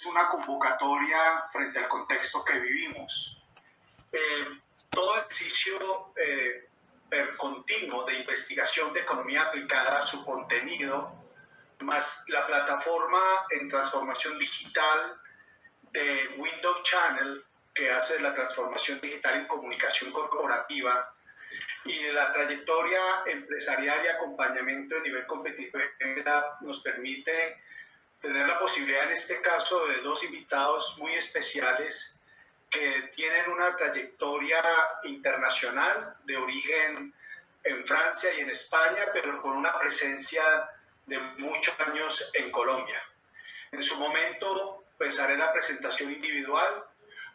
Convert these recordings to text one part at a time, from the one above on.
una convocatoria frente al contexto que vivimos. Todo ejercicio continuo de investigación de economía aplicada, su contenido, más la plataforma en transformación digital de Window Channel, que hace la transformación digital en comunicación corporativa, y de la trayectoria empresarial y acompañamiento a nivel competitivo, nos permite tener la posibilidad en este caso de dos invitados muy especiales que tienen una trayectoria internacional de origen en Francia y en España, pero con una presencia de muchos años en Colombia. En su momento pues haré la presentación individual.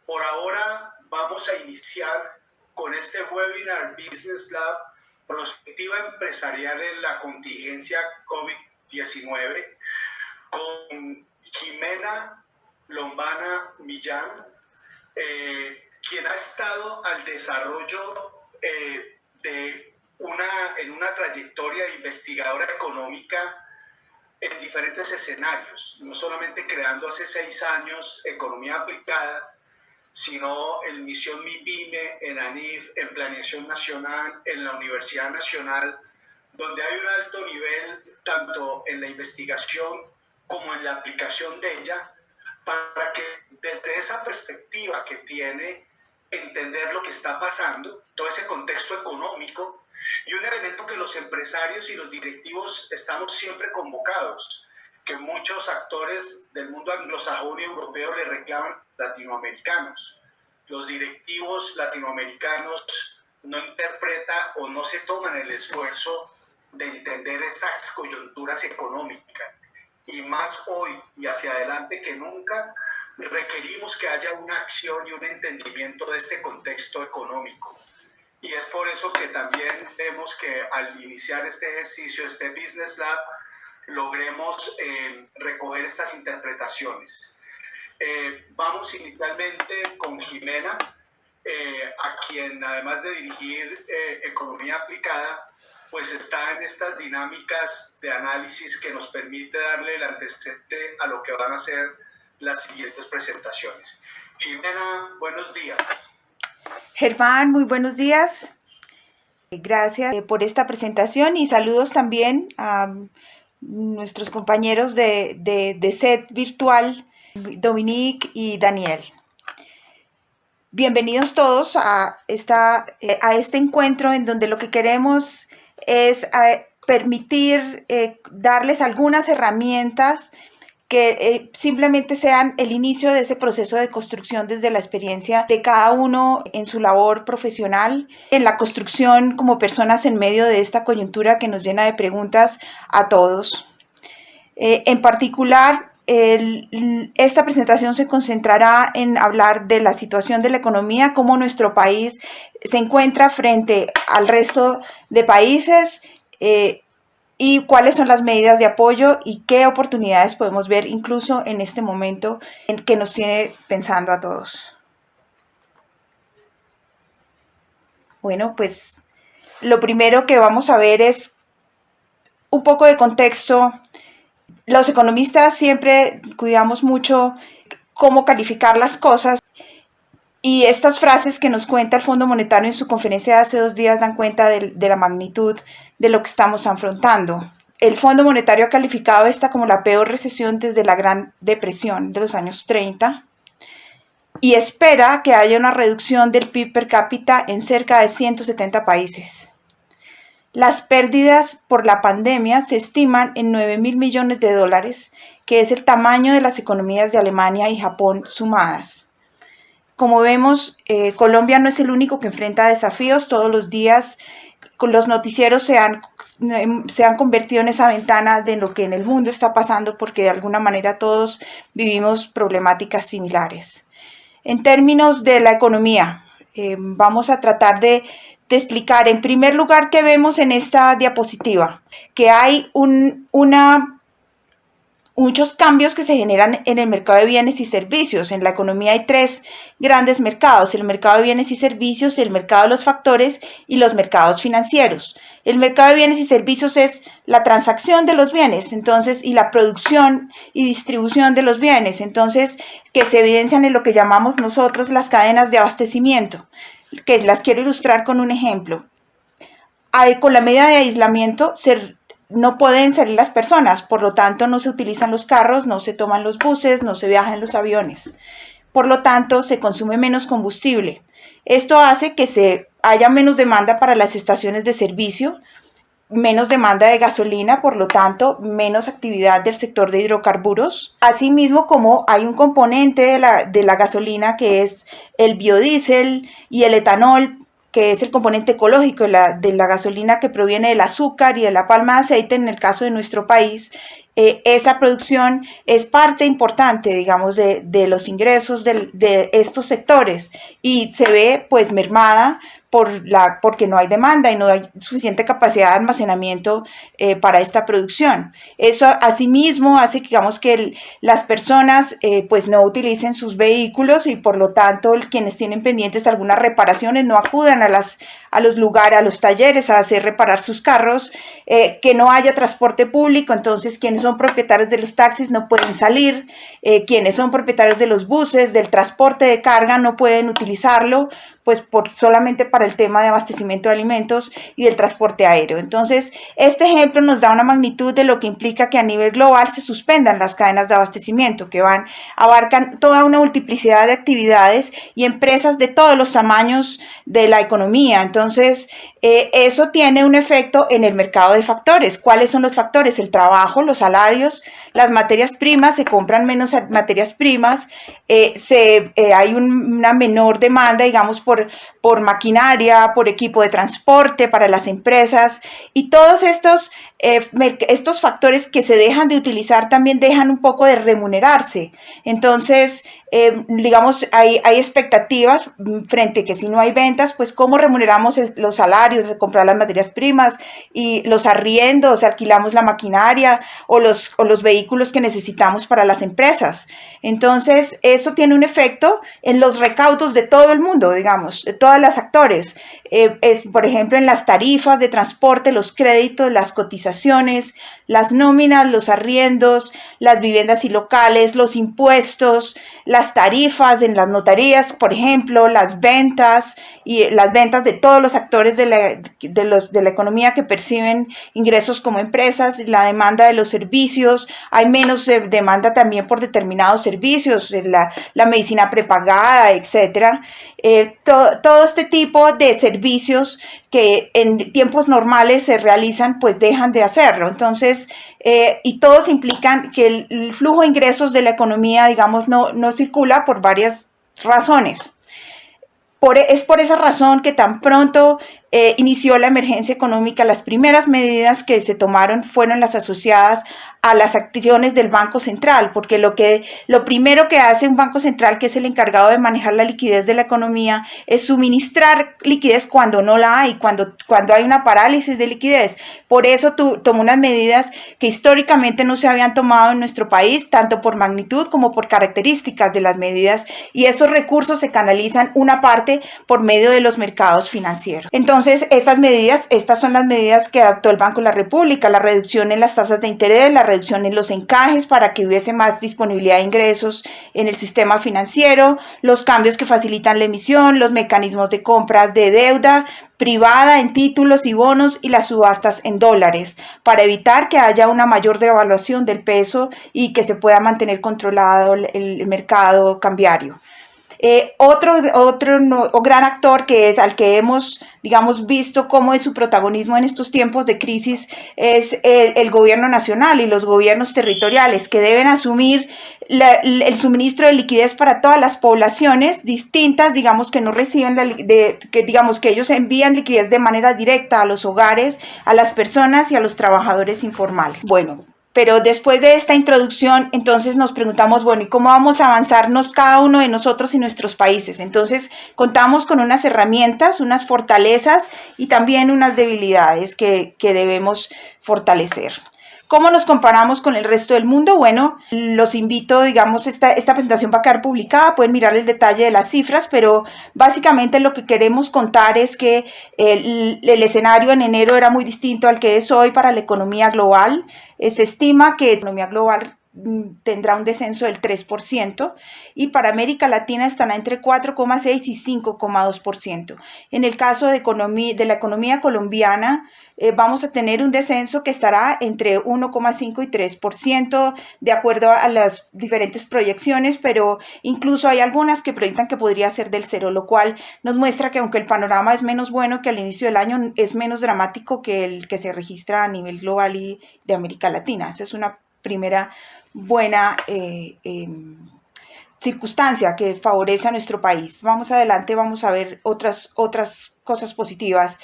Por ahora vamos a iniciar con este webinar Business Lab, Prospectiva Empresarial en la Contingencia COVID-19, con Jimena Lombana Millán, quien ha estado al desarrollo en una trayectoria de investigadora económica en diferentes escenarios, no solamente creando hace 6 años economía aplicada, sino en Misión MIPYME, en ANIF, en Planeación Nacional, en la Universidad Nacional, donde hay un alto nivel tanto en la investigación como en la aplicación de ella, para que desde esa perspectiva que tiene, entender lo que está pasando, todo ese contexto económico, y un elemento que los empresarios y los directivos estamos siempre convocados, que muchos actores del mundo anglosajón y europeo le reclaman latinoamericanos. Los directivos latinoamericanos no interpretan o no se toman el esfuerzo de entender esas coyunturas económicas. Y más hoy y hacia adelante que nunca, requerimos que haya una acción y un entendimiento de este contexto económico. Y es por eso que también vemos que al iniciar este ejercicio, este Business Lab, logremos recoger estas interpretaciones. Vamos inicialmente con Jimena, a quien además de dirigir Economía Aplicada, pues está en estas dinámicas de análisis que nos permite darle el antecedente a lo que van a ser las siguientes presentaciones. Jimena, buenos días. Germán, muy buenos días. Gracias por esta presentación y saludos también a nuestros compañeros de set virtual, Dominique y Daniel. Bienvenidos todos a este encuentro en donde lo que queremos es permitir darles algunas herramientas que simplemente sean el inicio de ese proceso de construcción desde la experiencia de cada uno en su labor profesional, en la construcción como personas en medio de esta coyuntura que nos llena de preguntas a todos. En particular, esta presentación se concentrará en hablar de la situación de la economía, cómo nuestro país se encuentra frente al resto de países, y cuáles son las medidas de apoyo y qué oportunidades podemos ver incluso en este momento en que nos tiene pensando a todos. Bueno, pues lo primero que vamos a ver es un poco de contexto. Los economistas siempre cuidamos mucho cómo calificar las cosas. Y estas frases que nos cuenta el Fondo Monetario en su conferencia de hace 2 días dan cuenta de la magnitud de lo que estamos afrontando. El Fondo Monetario ha calificado esta como la peor recesión desde la Gran Depresión de los años 30 y espera que haya una reducción del PIB per cápita en cerca de 170 países. Las pérdidas por la pandemia se estiman en $9.000 millones, que es el tamaño de las economías de Alemania y Japón sumadas. Como vemos, Colombia no es el único que enfrenta desafíos. Todos los días los noticieros se han convertido en esa ventana de lo que en el mundo está pasando, porque de alguna manera todos vivimos problemáticas similares. En términos de la economía, vamos a tratar de explicar en primer lugar qué vemos en esta diapositiva, que hay un muchos cambios que se generan en el mercado de bienes y servicios. En la economía hay tres grandes mercados: el mercado de bienes y servicios, el mercado de los factores y los mercados financieros. El mercado de bienes y servicios es la transacción de los bienes, entonces, y la producción y distribución de los bienes, entonces, que se evidencian en lo que llamamos nosotros las cadenas de abastecimiento, que las quiero ilustrar con un ejemplo. Con la medida de aislamiento no pueden salir las personas, por lo tanto no se utilizan los carros, no se toman los buses, no se viaja en los aviones. Por lo tanto, se consume menos combustible. Esto hace que haya menos demanda para las estaciones de servicio, menos demanda de gasolina, por lo tanto, menos actividad del sector de hidrocarburos. Asimismo, como hay un componente de la gasolina que es el biodiesel y el etanol, que es el componente ecológico de la gasolina que proviene del azúcar y de la palma de aceite, en el caso de nuestro país, esa producción es parte importante, digamos, de los ingresos de estos sectores, y se ve pues mermada porque no hay demanda y no hay suficiente capacidad de almacenamiento para esta producción. Eso asimismo hace, digamos, que las personas pues no utilicen sus vehículos, y por lo tanto quienes tienen pendientes algunas reparaciones no acudan a los lugares, a los talleres a hacer reparar sus carros, que no haya transporte público, entonces quienes son propietarios de los taxis no pueden salir, quienes son propietarios de los buses, del transporte de carga, no pueden utilizarlo, pues solamente para el tema de abastecimiento de alimentos y del transporte aéreo. Entonces, este ejemplo nos da una magnitud de lo que implica que a nivel global se suspendan las cadenas de abastecimiento, que abarcan toda una multiplicidad de actividades y empresas de todos los tamaños de la economía. Entonces, eso tiene un efecto en el mercado de factores. ¿Cuáles son los factores? El trabajo, los salarios, las materias primas, se compran menos materias primas, hay una menor demanda, digamos, por maquinaria, por equipo de transporte para las empresas, y todos estos factores que se dejan de utilizar también dejan un poco de remunerarse. Entonces, digamos, hay expectativas frente a que si no hay ventas, pues cómo remuneramos los salarios de comprar las materias primas y los arriendos, alquilamos la maquinaria o los vehículos que necesitamos para las empresas. Entonces, eso tiene un efecto en los recaudos de todo el mundo, digamos, de todos los actores. Por ejemplo, en las tarifas de transporte, los créditos, las cotizaciones, las nóminas, los arriendos, las viviendas y locales, los impuestos, las tarifas en las notarías, por ejemplo, las ventas de todos los actores de la economía que perciben ingresos como empresas, la demanda de los servicios. Hay menos demanda también por determinados servicios, la medicina prepagada, etcétera. Todo este tipo de servicios que en tiempos normales se realizan, pues dejan de hacerlo. Entonces, y todos implican que el flujo de ingresos de la economía, digamos, no circula por varias razones. Es por esa razón que tan pronto inició la emergencia económica, las primeras medidas que se tomaron fueron las asociadas a las acciones del Banco Central, porque lo primero que hace un Banco Central, que es el encargado de manejar la liquidez de la economía, es suministrar liquidez cuando no la hay, cuando hay una parálisis de liquidez. Por eso tomó unas medidas que históricamente no se habían tomado en nuestro país, tanto por magnitud como por características de las medidas, y esos recursos se canalizan una parte por medio de los mercados financieros. Entonces, estas son las medidas que adoptó el Banco de la República: la reducción en las tasas de interés, la reducción en los encajes para que hubiese más disponibilidad de ingresos en el sistema financiero, los cambios que facilitan la emisión, los mecanismos de compras de deuda privada en títulos y bonos, y las subastas en dólares, para evitar que haya una mayor devaluación del peso y que se pueda mantener controlado el mercado cambiario. Otro gran actor al que hemos, digamos, visto cómo es su protagonismo en estos tiempos de crisis es el gobierno nacional y los gobiernos territoriales, que deben asumir el suministro de liquidez para todas las poblaciones distintas, digamos, que no reciben digamos que ellos envían liquidez de manera directa a los hogares, a las personas y a los trabajadores informales. Bueno, pero después de esta introducción, entonces nos preguntamos, bueno, ¿y cómo vamos a avanzarnos cada uno de nosotros y nuestros países? Entonces, contamos con unas herramientas, unas fortalezas y también unas debilidades que debemos fortalecer. ¿Cómo nos comparamos con el resto del mundo? Bueno, los invito, digamos, esta presentación va a quedar publicada, pueden mirar el detalle de las cifras, pero básicamente lo que queremos contar es que el escenario en enero era muy distinto al que es hoy para la economía global. Se estima que la economía global tendrá un descenso del 3% y para América Latina estará entre 4,6 y 5,2%. En el caso de la economía colombiana, vamos a tener un descenso que estará entre 1,5 y 3%, de acuerdo a las diferentes proyecciones, pero incluso hay algunas que proyectan que podría ser del cero, lo cual nos muestra que aunque el panorama es menos bueno que al inicio del año, es menos dramático que el que se registra a nivel global y de América Latina. Esa es una primera buena circunstancia que favorece a nuestro país. Vamos adelante, vamos a ver otras cosas positivas.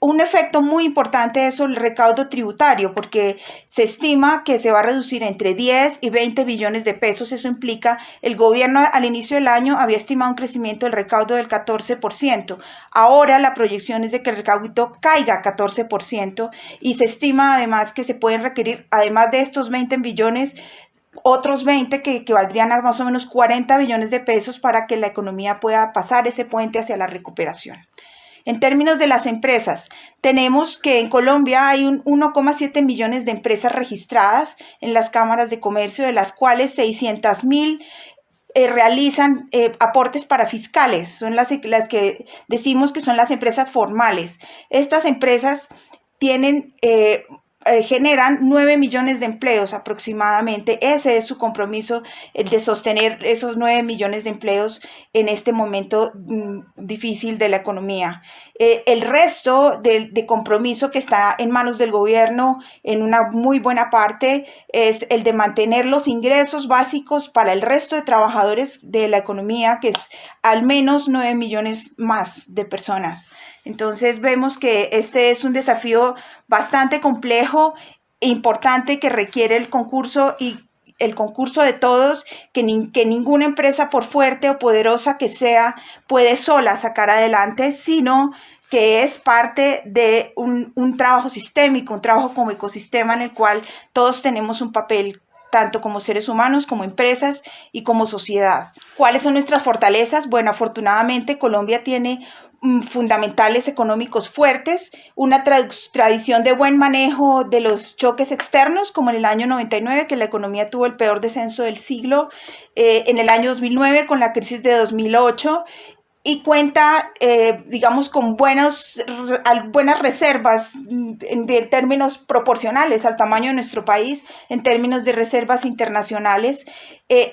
Un efecto muy importante es el recaudo tributario, porque se estima que se va a reducir entre 10 y 20 billones de pesos. Eso implica, el gobierno al inicio del año había estimado un crecimiento del recaudo del 14%. Ahora la proyección es de que el recaudo caiga 14% y se estima además que se pueden requerir, además de estos 20 billones, otros 20 que valdrían a más o menos 40 billones de pesos para que la economía pueda pasar ese puente hacia la recuperación. En términos de las empresas, tenemos que en Colombia hay 1,7 millones de empresas registradas en las cámaras de comercio, de las cuales 600.000 realizan aportes para fiscales. Son las que decimos que son las empresas formales. Estas empresas tienen generan 9 millones de empleos aproximadamente. Ese es su compromiso, el de sostener esos 9 millones de empleos en este momento difícil de la economía. El resto de compromiso que está en manos del gobierno en una muy buena parte es el de mantener los ingresos básicos para el resto de trabajadores de la economía, que es al menos 9 millones más de personas. Entonces vemos que este es un desafío bastante complejo e importante que requiere el concurso de todos, que ninguna empresa, por fuerte o poderosa que sea, puede sola sacar adelante, sino que es parte de un trabajo sistémico, un trabajo como ecosistema en el cual todos tenemos un papel, tanto como seres humanos, como empresas y como sociedad. ¿Cuáles son nuestras fortalezas? Bueno, afortunadamente Colombia tiene fundamentales económicos fuertes, una tradición de buen manejo de los choques externos, como en el año 99, que la economía tuvo el peor descenso del siglo, en el año 2009 con la crisis de 2008, y cuenta, digamos, con buenas reservas en términos proporcionales al tamaño de nuestro país, en términos de reservas internacionales,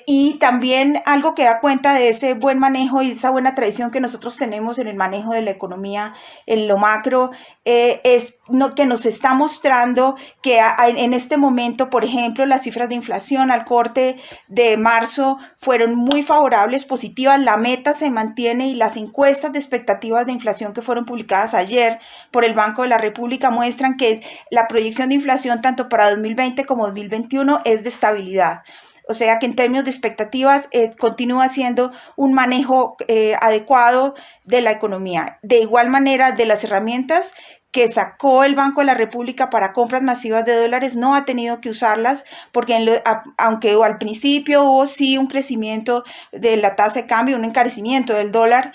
y también algo que da cuenta de ese buen manejo y esa buena tradición que nosotros tenemos en el manejo de la economía en lo macro, es que nos está mostrando que en este momento, por ejemplo, las cifras de inflación al corte de marzo fueron muy favorables, positivas, la meta se mantiene y las encuestas de expectativas de inflación que fueron publicadas ayer por el Banco de la República muestran que la proyección de inflación tanto para 2020 como 2021 es de estabilidad. O sea que en términos de expectativas continúa siendo un manejo adecuado de la economía. De igual manera, de las herramientas que sacó el Banco de la República para compras masivas de dólares, no ha tenido que usarlas porque aunque al principio hubo sí un crecimiento de la tasa de cambio, un encarecimiento del dólar,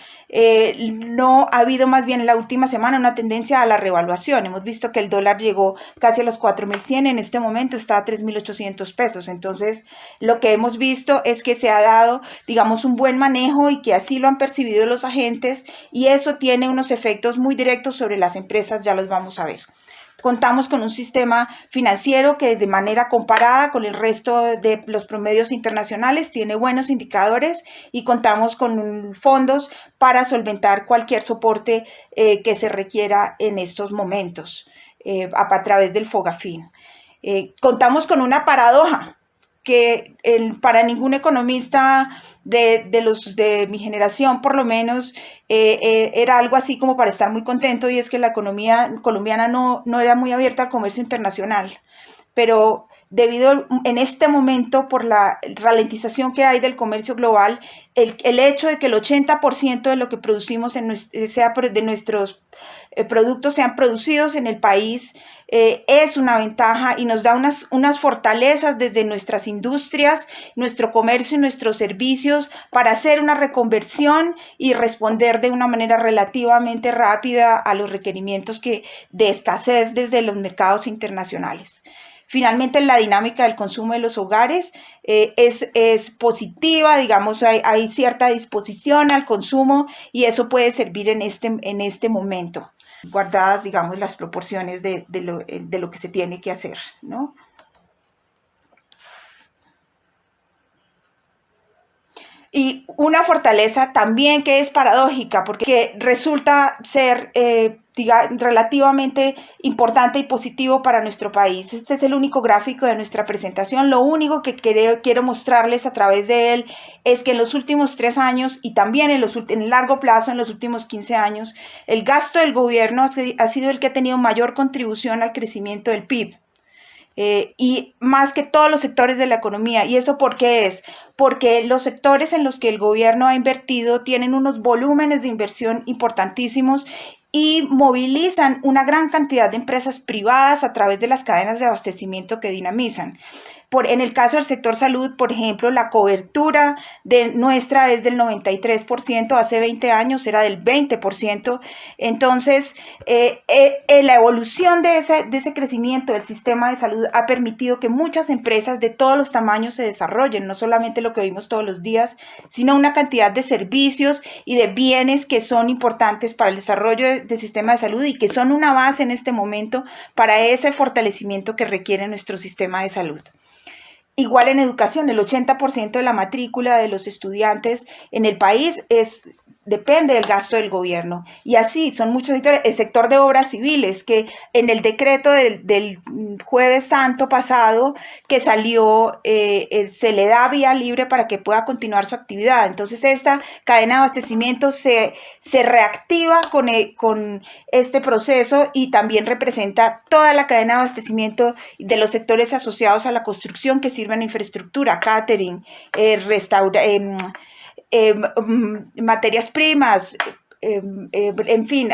no ha habido más bien en la última semana una tendencia a la revaluación. Hemos visto que el dólar llegó casi a los 4.100, en este momento está a 3.800 pesos. Entonces, lo que hemos visto es que se ha dado, digamos, un buen manejo y que así lo han percibido los agentes y eso tiene unos efectos muy directos sobre las empresas, ya los vamos a ver. Contamos con un sistema financiero que de manera comparada con el resto de los promedios internacionales tiene buenos indicadores y contamos con fondos para solventar cualquier soporte que se requiera en estos momentos a través del FOGAFIN. Contamos con una paradoja que para ningún economista de los de mi generación, por lo menos, era algo así como para estar muy contento, y es que la economía colombiana no era muy abierta al comercio internacional. pero debido en este momento por la ralentización que hay del comercio global, el hecho de que el 80% de lo que producimos de nuestros productos sean producidos en el país es una ventaja y nos da unas fortalezas desde nuestras industrias, nuestro comercio y nuestros servicios para hacer una reconversión y responder de una manera relativamente rápida a los requerimientos de escasez desde los mercados internacionales. Finalmente, la dinámica del consumo de los hogares es positiva, digamos, hay cierta disposición al consumo y eso puede servir en este momento, guardadas, digamos, las proporciones de lo que se tiene que hacer, ¿no? Y una fortaleza también que es paradójica, porque resulta ser relativamente importante y positivo para nuestro país. Este es el único gráfico de nuestra presentación. Lo único que quiero mostrarles a través de él es que en los últimos 3 años y también en el largo plazo, en los últimos 15 años, el gasto del gobierno ha sido el que ha tenido mayor contribución al crecimiento del PIB. Y más que todos los sectores de la economía. ¿Y eso por qué es? Porque los sectores en los que el gobierno ha invertido tienen unos volúmenes de inversión importantísimos y movilizan una gran cantidad de empresas privadas a través de las cadenas de abastecimiento que dinamizan. En el caso del sector salud, por ejemplo, la cobertura nuestra es del 93%, hace 20 años era del 20%. Entonces, la evolución de ese crecimiento del sistema de salud ha permitido que muchas empresas de todos los tamaños se desarrollen, no solamente lo que vimos todos los días, sino una cantidad de servicios y de bienes que son importantes para el desarrollo del sistema de salud y que son una base en este momento para ese fortalecimiento que requiere nuestro sistema de salud. Igual en educación, el 80% de la matrícula de los estudiantes en el país depende del gasto del gobierno. Y así son muchos sectores. El sector de obras civiles, que en el decreto del Jueves Santo pasado que salió, se le da vía libre para que pueda continuar su actividad. Entonces esta cadena de abastecimiento se reactiva con este proceso y también representa toda la cadena de abastecimiento de los sectores asociados a la construcción que sirven a infraestructura, catering, materias primas, en fin,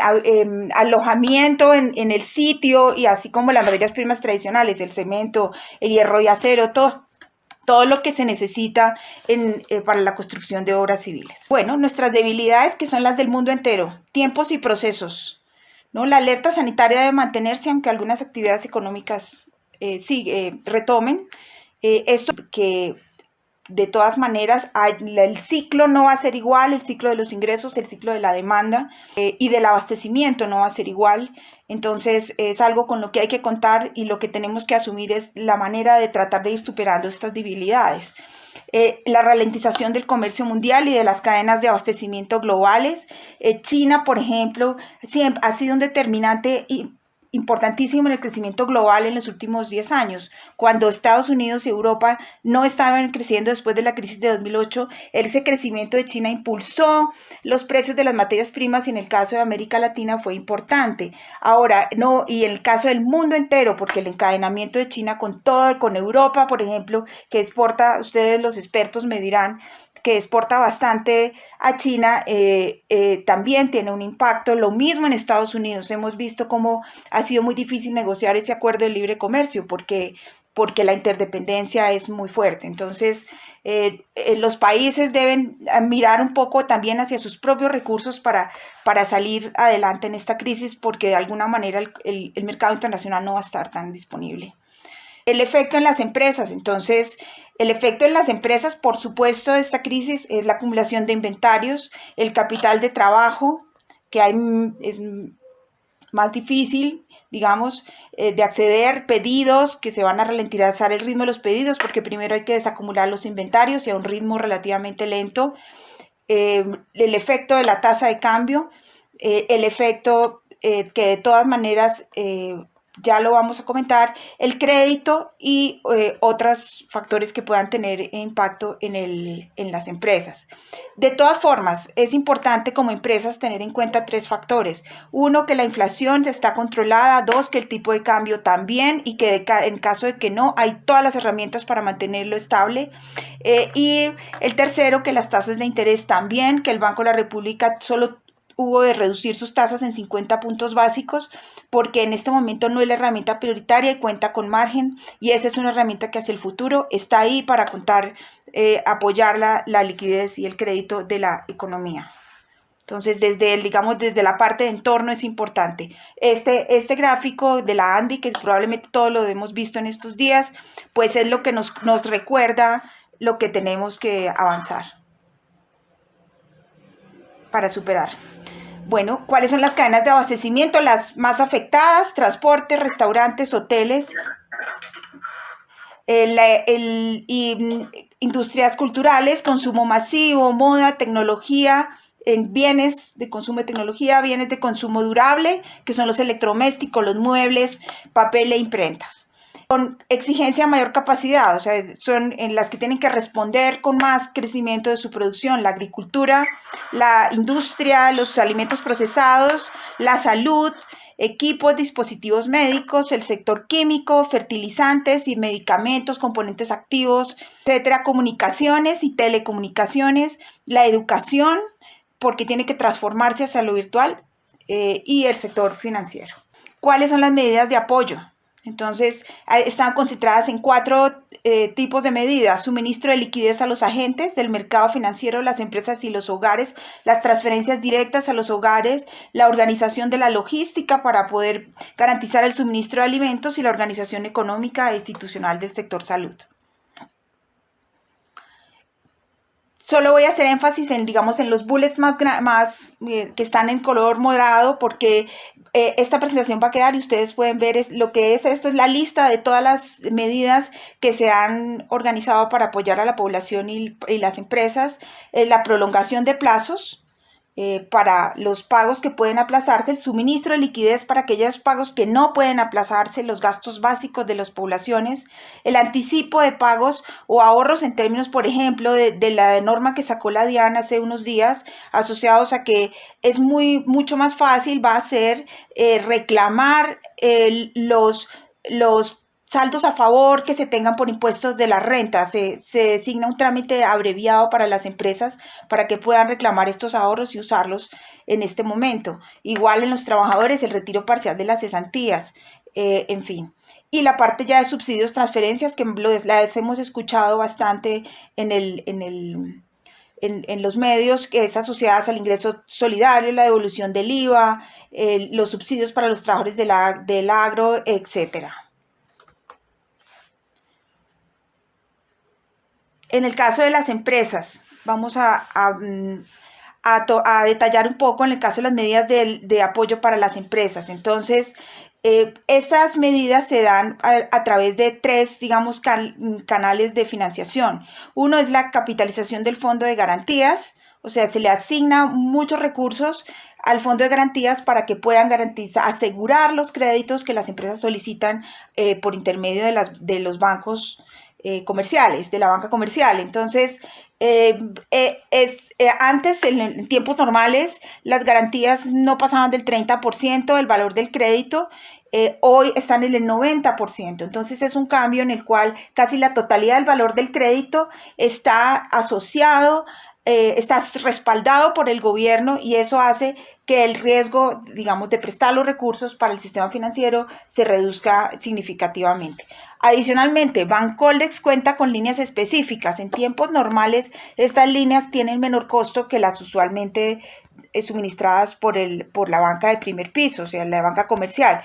alojamiento en el sitio y así como las materias primas tradicionales, el cemento, el hierro y acero, todo lo que se necesita para la construcción de obras civiles. Bueno, nuestras debilidades que son las del mundo entero, tiempos y procesos, ¿no? La alerta sanitaria debe mantenerse aunque algunas actividades económicas retomen. Esto que de todas maneras, el ciclo no va a ser igual, el ciclo de los ingresos, el ciclo de la demanda y del abastecimiento no va a ser igual. Entonces, es algo con lo que hay que contar y lo que tenemos que asumir es la manera de tratar de ir superando estas debilidades. La ralentización del comercio mundial y de las cadenas de abastecimiento globales. China, por ejemplo, ha sido un determinante importantísimo en el crecimiento global en los últimos 10 años. Cuando Estados Unidos y Europa no estaban creciendo después de la crisis de 2008, ese crecimiento de China impulsó los precios de las materias primas y en el caso de América Latina fue importante. Ahora, no, y en el caso del mundo entero, porque el encadenamiento de China con Europa, por ejemplo, que exporta, ustedes los expertos me dirán, que exporta bastante a China, también tiene un impacto. Lo mismo en Estados Unidos. Hemos visto cómo ha sido muy difícil negociar ese acuerdo de libre comercio porque la interdependencia es muy fuerte. Entonces, los países deben mirar un poco también hacia sus propios recursos para salir adelante en esta crisis, porque de alguna manera el mercado internacional no va a estar tan disponible. El efecto en las empresas. Entonces, el efecto en las empresas, por supuesto, de esta crisis es la acumulación de inventarios, el capital de trabajo, que es más difícil, digamos, de acceder, pedidos, que se van a ralentizar el ritmo de los pedidos, porque primero hay que desacumular los inventarios y a un ritmo relativamente lento. El efecto de la tasa de cambio, el efecto que de todas maneras ya lo vamos a comentar, el crédito y otros factores que puedan tener impacto en las empresas. De todas formas, es importante como empresas tener en cuenta 3 factores. 1, que la inflación está controlada. 2, que el tipo de cambio también y que en caso de que no, hay todas las herramientas para mantenerlo estable. Y el tercero, que las tasas de interés también, que el Banco de la República solo hubo de reducir sus tasas en 50 puntos básicos porque en este momento no es la herramienta prioritaria y cuenta con margen, y esa es una herramienta que hacia el futuro está ahí para apoyar la liquidez y el crédito de la economía. Entonces, desde la parte de entorno es importante. Este gráfico de la Andy, que probablemente todos lo hemos visto en estos días, pues es lo que nos recuerda lo que tenemos que avanzar para superar. Bueno, ¿cuáles son las cadenas de abastecimiento? Las más afectadas: transporte, restaurantes, hoteles, industrias culturales, consumo masivo, moda, tecnología, en bienes de consumo de tecnología, bienes de consumo durable, que son los electrodomésticos, los muebles, papel e imprentas. Con exigencia de mayor capacidad, o sea, son en las que tienen que responder con más crecimiento de su producción: la agricultura, la industria, los alimentos procesados, la salud, equipos, dispositivos médicos, el sector químico, fertilizantes y medicamentos, componentes activos, etcétera, comunicaciones y telecomunicaciones, la educación, porque tiene que transformarse hacia lo virtual, y el sector financiero. ¿Cuáles son las medidas de apoyo? Entonces, están concentradas en 4 tipos de medidas: suministro de liquidez a los agentes del mercado financiero, las empresas y los hogares, las transferencias directas a los hogares, la organización de la logística para poder garantizar el suministro de alimentos y la organización económica e institucional del sector salud. Solo voy a hacer énfasis en los bullets más que están en color morado, porque esta presentación va a quedar y ustedes pueden ver esto es la lista de todas las medidas que se han organizado para apoyar a la población y las empresas. La prolongación de plazos para los pagos que pueden aplazarse, el suministro de liquidez para aquellos pagos que no pueden aplazarse, los gastos básicos de las poblaciones, el anticipo de pagos o ahorros en términos, por ejemplo, de la norma que sacó la DIAN hace unos días, asociados a que es mucho más fácil, va a ser reclamar los saldos a favor que se tengan por impuestos de la renta. Se designa un trámite abreviado para las empresas para que puedan reclamar estos ahorros y usarlos en este momento. Igual en los trabajadores, el retiro parcial de las cesantías, en fin. Y la parte ya de subsidios, transferencias, que las hemos escuchado bastante en los medios, que es asociadas al ingreso solidario, la devolución del IVA, los subsidios para los trabajadores del agro, etcétera. En el caso de las empresas, vamos a detallar un poco en el caso de las medidas de apoyo para las empresas. Entonces, estas medidas se dan a través de 3, canales de financiación. Uno es la capitalización del Fondo de Garantías, o sea, se le asigna muchos recursos al Fondo de Garantías para que puedan asegurar los créditos que las empresas solicitan por intermedio de los bancos comerciales, de la banca comercial. Entonces, antes, en tiempos normales, las garantías no pasaban del 30% del valor del crédito. Hoy están en el 90%. Entonces, es un cambio en el cual casi la totalidad del valor del crédito está asociado, está respaldado por el gobierno, y eso hace que el riesgo, de prestar los recursos para el sistema financiero se reduzca significativamente. Adicionalmente, Bancoldex cuenta con líneas específicas. En tiempos normales, estas líneas tienen menor costo que las usualmente suministradas por la banca de primer piso, o sea, la banca comercial.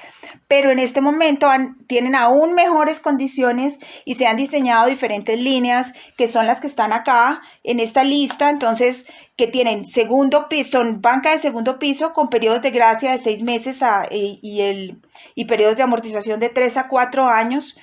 Pero en este momento tienen aún mejores condiciones y se han diseñado diferentes líneas, que son las que están acá en esta lista. Entonces, que tienen segundo piso, son banca de segundo piso con periodos de gracia de 6 meses y periodos de amortización de 3 a 4 años.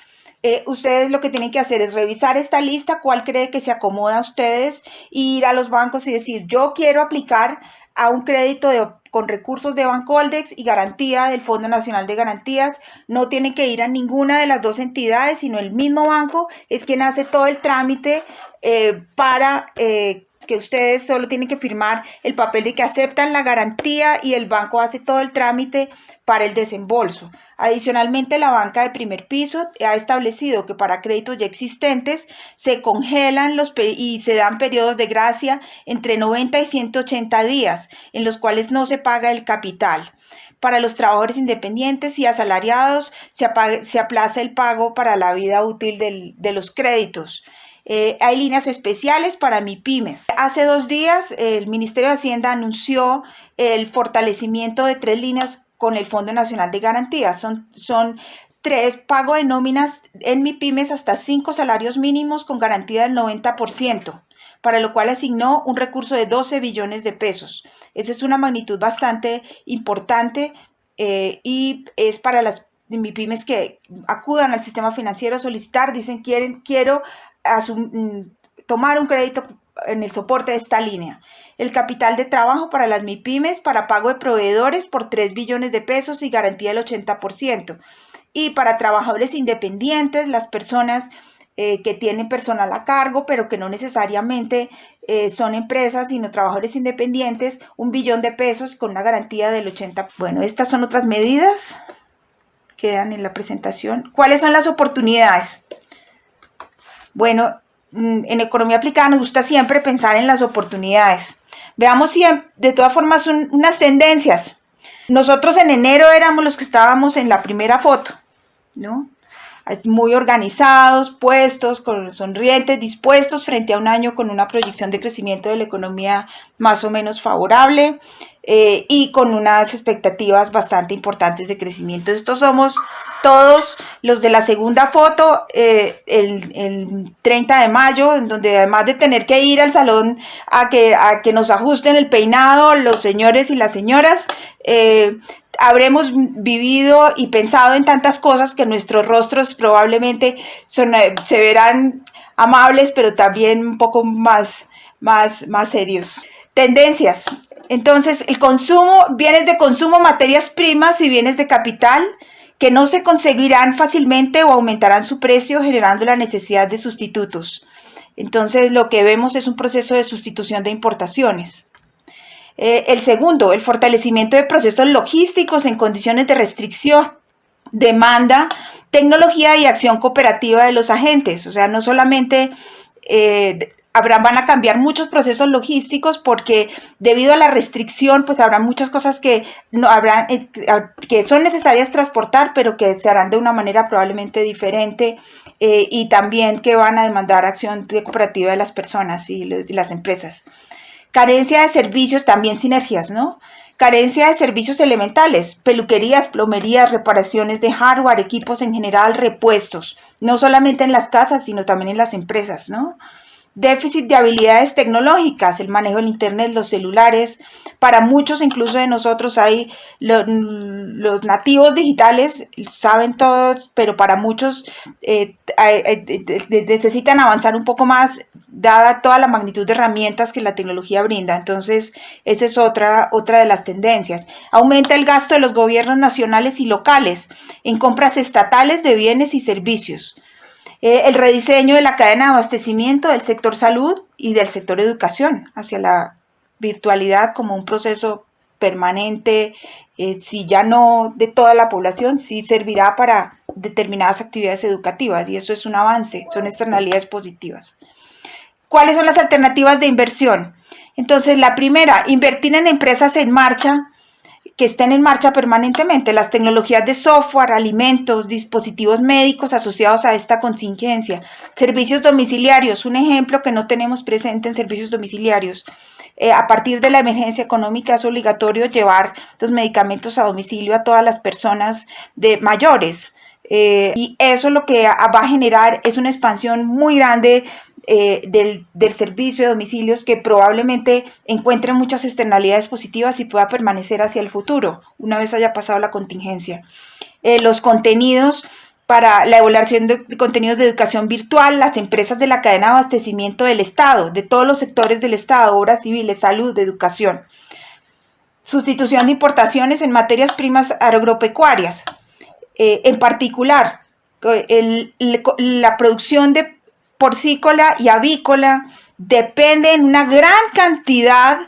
Ustedes lo que tienen que hacer es revisar esta lista, cuál cree que se acomoda a ustedes, e ir a los bancos y decir: yo quiero aplicar a un crédito con recursos de Bancoldex y garantía del Fondo Nacional de Garantías. No tienen que ir a ninguna de las dos entidades, sino el mismo banco es quien hace todo el trámite para que ustedes solo tienen que firmar el papel de que aceptan la garantía y el banco hace todo el trámite para el desembolso. Adicionalmente, la banca de primer piso ha establecido que para créditos ya existentes se congelan y se dan periodos de gracia entre 90 y 180 días en los cuales no se paga el capital. Para los trabajadores independientes y asalariados se aplaza el pago para la vida útil de los créditos. Hay líneas especiales para MIPYMES. Hace 2 días el Ministerio de Hacienda anunció el fortalecimiento de 3 líneas con el Fondo Nacional de Garantías. Son 3 pago de nóminas en MIPYMES hasta 5 salarios mínimos con garantía del 90%, para lo cual asignó un recurso de 12 billones de pesos. Esa es una magnitud bastante importante y es para las MIPYMES que acudan al sistema financiero a solicitar, dicen quiero tomar un crédito en el soporte de esta línea. El capital de trabajo para las MIPYMES para pago de proveedores por 3 billones de pesos y garantía del 80%. Y para trabajadores independientes, las personas que tienen personal a cargo, pero que no necesariamente son empresas, sino trabajadores independientes, 1 billón de pesos con una garantía del 80%. Bueno, estas son otras medidas que dan en la presentación. ¿Cuáles son las oportunidades? Bueno, en economía aplicada nos gusta siempre pensar en las oportunidades. Veamos de todas formas unas tendencias. Nosotros en enero éramos los que estábamos en la primera foto, ¿no? Muy organizados, puestos, sonrientes, dispuestos frente a un año con una proyección de crecimiento de la economía más o menos favorable y con unas expectativas bastante importantes de crecimiento. Estos somos todos los de la segunda foto, el 30 de mayo, en donde además de tener que ir al salón a que nos ajusten el peinado, los señores y las señoras, habremos vivido y pensado en tantas cosas que nuestros rostros probablemente se verán amables, pero también un poco más serios. Tendencias. Entonces, el consumo, bienes de consumo, materias primas y bienes de capital que no se conseguirán fácilmente o aumentarán su precio generando la necesidad de sustitutos. Entonces, lo que vemos es un proceso de sustitución de importaciones. El segundo, el fortalecimiento de procesos logísticos en condiciones de restricción, demanda, tecnología y acción cooperativa de los agentes. O sea, no solamente van a cambiar muchos procesos logísticos porque debido a la restricción, pues habrá muchas cosas que son necesarias transportar, pero que se harán de una manera probablemente diferente y también que van a demandar acción cooperativa de las personas y las empresas. Carencia de servicios, también sinergias, ¿no? Carencia de servicios elementales, peluquerías, plomerías, reparaciones de hardware, equipos en general, repuestos, no solamente en las casas, sino también en las empresas, ¿no? Déficit de habilidades tecnológicas, el manejo del internet, los celulares. Para muchos, incluso de nosotros, hay los nativos digitales, saben todos, pero para muchos necesitan avanzar un poco más, dada toda la magnitud de herramientas que la tecnología brinda. Entonces, esa es otra de las tendencias. Aumenta el gasto de los gobiernos nacionales y locales en compras estatales de bienes y servicios. El rediseño de la cadena de abastecimiento del sector salud y del sector educación hacia la virtualidad como un proceso permanente, si ya no de toda la población, sí servirá para determinadas actividades educativas y eso es un avance, son externalidades positivas. ¿Cuáles son las alternativas de inversión? Entonces, la primera, invertir en empresas en marcha, que estén en marcha permanentemente, las tecnologías de software, alimentos, dispositivos médicos asociados a esta contingencia, servicios domiciliarios, un ejemplo que no tenemos presente en servicios domiciliarios. A partir de la emergencia económica es obligatorio llevar los medicamentos a domicilio a todas las personas mayores. Y eso lo que va a generar es una expansión muy grande del servicio de domicilios que probablemente encuentre muchas externalidades positivas y pueda permanecer hacia el futuro, una vez haya pasado la contingencia. Los contenidos para la elaboración de contenidos de educación virtual, las empresas de la cadena de abastecimiento del Estado, de todos los sectores del Estado, obras civiles, salud, educación. sustitución de importaciones en materias primas agropecuarias. En particular, la producción de porcícola y avícola depende en una gran cantidad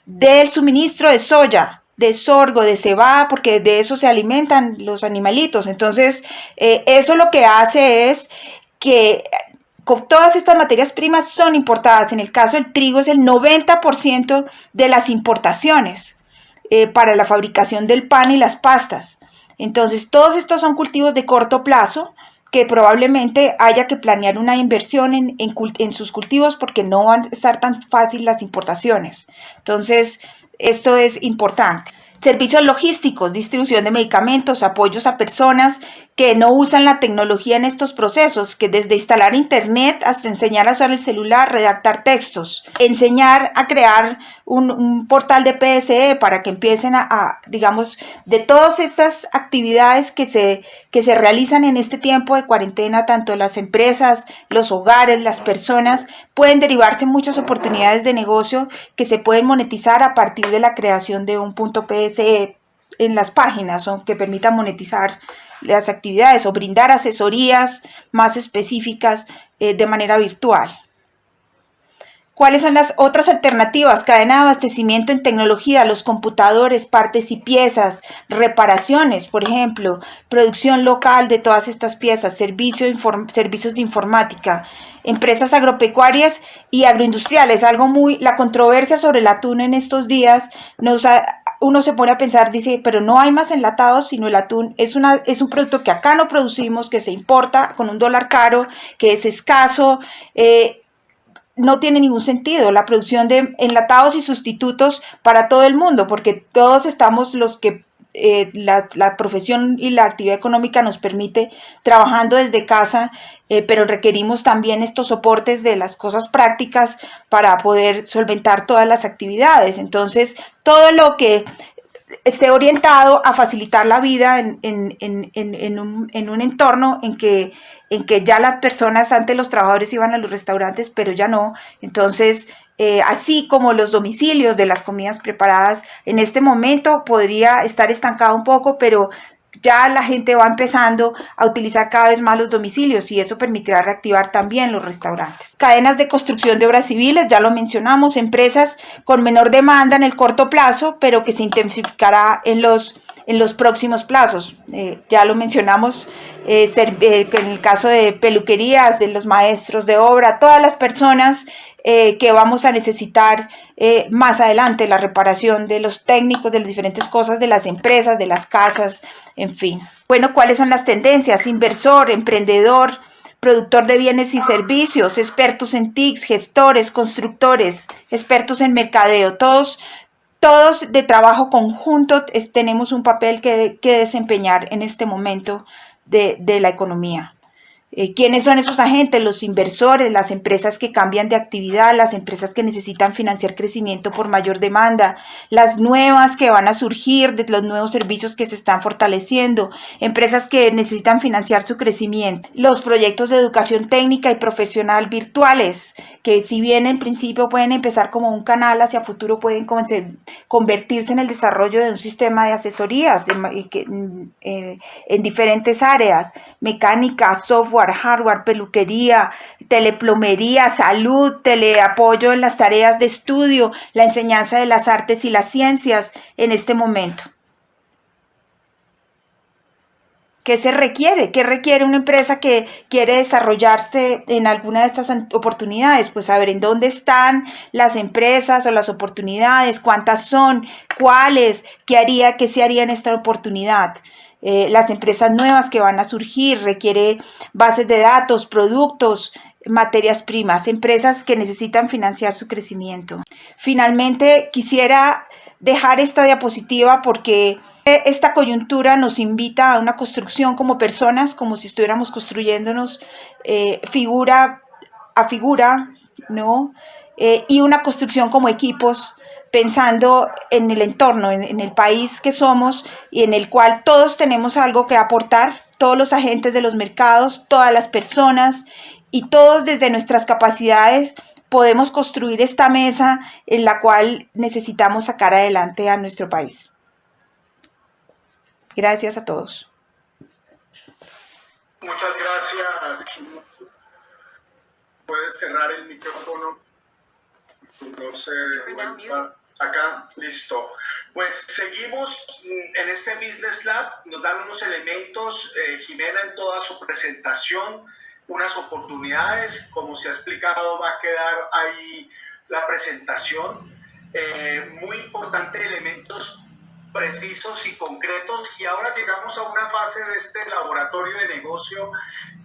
del suministro de soya, de sorgo, de cebada, porque de eso se alimentan los animalitos. Entonces, eso lo que hace es que todas estas materias primas son importadas. En el caso del trigo es el 90% de las importaciones para la fabricación del pan y las pastas. Entonces, todos estos son cultivos de corto plazo que probablemente haya que planear una inversión en sus cultivos porque no van a estar tan fácil las importaciones. Entonces, esto es importante. Servicios logísticos, distribución de medicamentos, apoyos a personas que no usan la tecnología en estos procesos, que desde instalar internet hasta enseñar a usar el celular, redactar textos, enseñar a crear un portal de PSE para que empiecen digamos, de todas estas actividades que se realizan en este tiempo de cuarentena, tanto las empresas, los hogares, las personas, pueden derivarse muchas oportunidades de negocio que se pueden monetizar a partir de la creación de un punto PSE en las páginas o que permita monetizar las actividades o brindar asesorías más específicas de manera virtual. ¿Cuáles son las otras alternativas? Cadena de abastecimiento en tecnología, los computadores, partes y piezas, reparaciones, por ejemplo, producción local de todas estas piezas, servicios de informática, empresas agropecuarias y agroindustriales. La controversia sobre el atún en estos días uno se pone a pensar, dice, pero no hay más enlatados, sino el atún es un producto que acá no producimos, que se importa con un dólar caro, que es escaso. No tiene ningún sentido la producción de enlatados y sustitutos para todo el mundo, porque todos estamos los que la profesión y la actividad económica nos permite trabajando desde casa, pero requerimos también estos soportes de las cosas prácticas para poder solventar todas las actividades. Entonces, todo lo que esté orientado a facilitar la vida en un entorno en que ya las personas, antes los trabajadores iban a los restaurantes, pero ya no. Entonces, así como los domicilios de las comidas preparadas, en este momento podría estar estancado un poco, pero ya la gente va empezando a utilizar cada vez más los domicilios y eso permitirá reactivar también los restaurantes. Cadenas de construcción de obras civiles, ya lo mencionamos, empresas con menor demanda en el corto plazo, pero que se intensificará en los próximos plazos. Ya lo mencionamos en el caso de peluquerías, de los maestros de obra, todas las personas que vamos a necesitar más adelante, la reparación de los técnicos, de las diferentes cosas, de las empresas, de las casas, en fin. Bueno, ¿cuáles son las tendencias? Inversor, emprendedor, productor de bienes y servicios, expertos en TICs, gestores, constructores, expertos en mercadeo, todos de trabajo conjunto tenemos un papel que desempeñar en este momento de la economía. ¿Quiénes son esos agentes? Los inversores, las empresas que cambian de actividad, las empresas que necesitan financiar crecimiento por mayor demanda, las nuevas que van a surgir de los nuevos servicios que se están fortaleciendo, empresas que necesitan financiar su crecimiento, los proyectos de educación técnica y profesional virtuales, que si bien en principio pueden empezar como un canal, hacia futuro pueden convertirse en el desarrollo de un sistema de asesorías en diferentes áreas, mecánica, software, hardware, peluquería, teleplomería, salud, teleapoyo en las tareas de estudio, la enseñanza de las artes y las ciencias en este momento. ¿Qué se requiere? ¿Qué requiere una empresa que quiere desarrollarse en alguna de estas oportunidades? Pues saber en dónde están las empresas o las oportunidades, cuántas son, cuáles, qué se haría en esta oportunidad. Las empresas nuevas que van a surgir, requiere bases de datos, productos, materias primas, empresas que necesitan financiar su crecimiento. Finalmente, quisiera dejar esta diapositiva porque esta coyuntura nos invita a una construcción como personas, como si estuviéramos construyéndonos figura a figura, ¿no? Y una construcción como equipos, pensando en el entorno, en el país que somos y en el cual todos tenemos algo que aportar, todos los agentes de los mercados, todas las personas y todos desde nuestras capacidades podemos construir esta mesa en la cual necesitamos sacar adelante a nuestro país. Gracias a todos. Muchas gracias. Puedes cerrar el micrófono. No sé, acá, listo. Pues seguimos en este Business Lab, nos dan unos elementos, Jimena en toda su presentación, unas oportunidades, como se ha explicado va a quedar ahí la presentación, muy importante, elementos precisos y concretos, y ahora llegamos a una fase de este laboratorio de negocio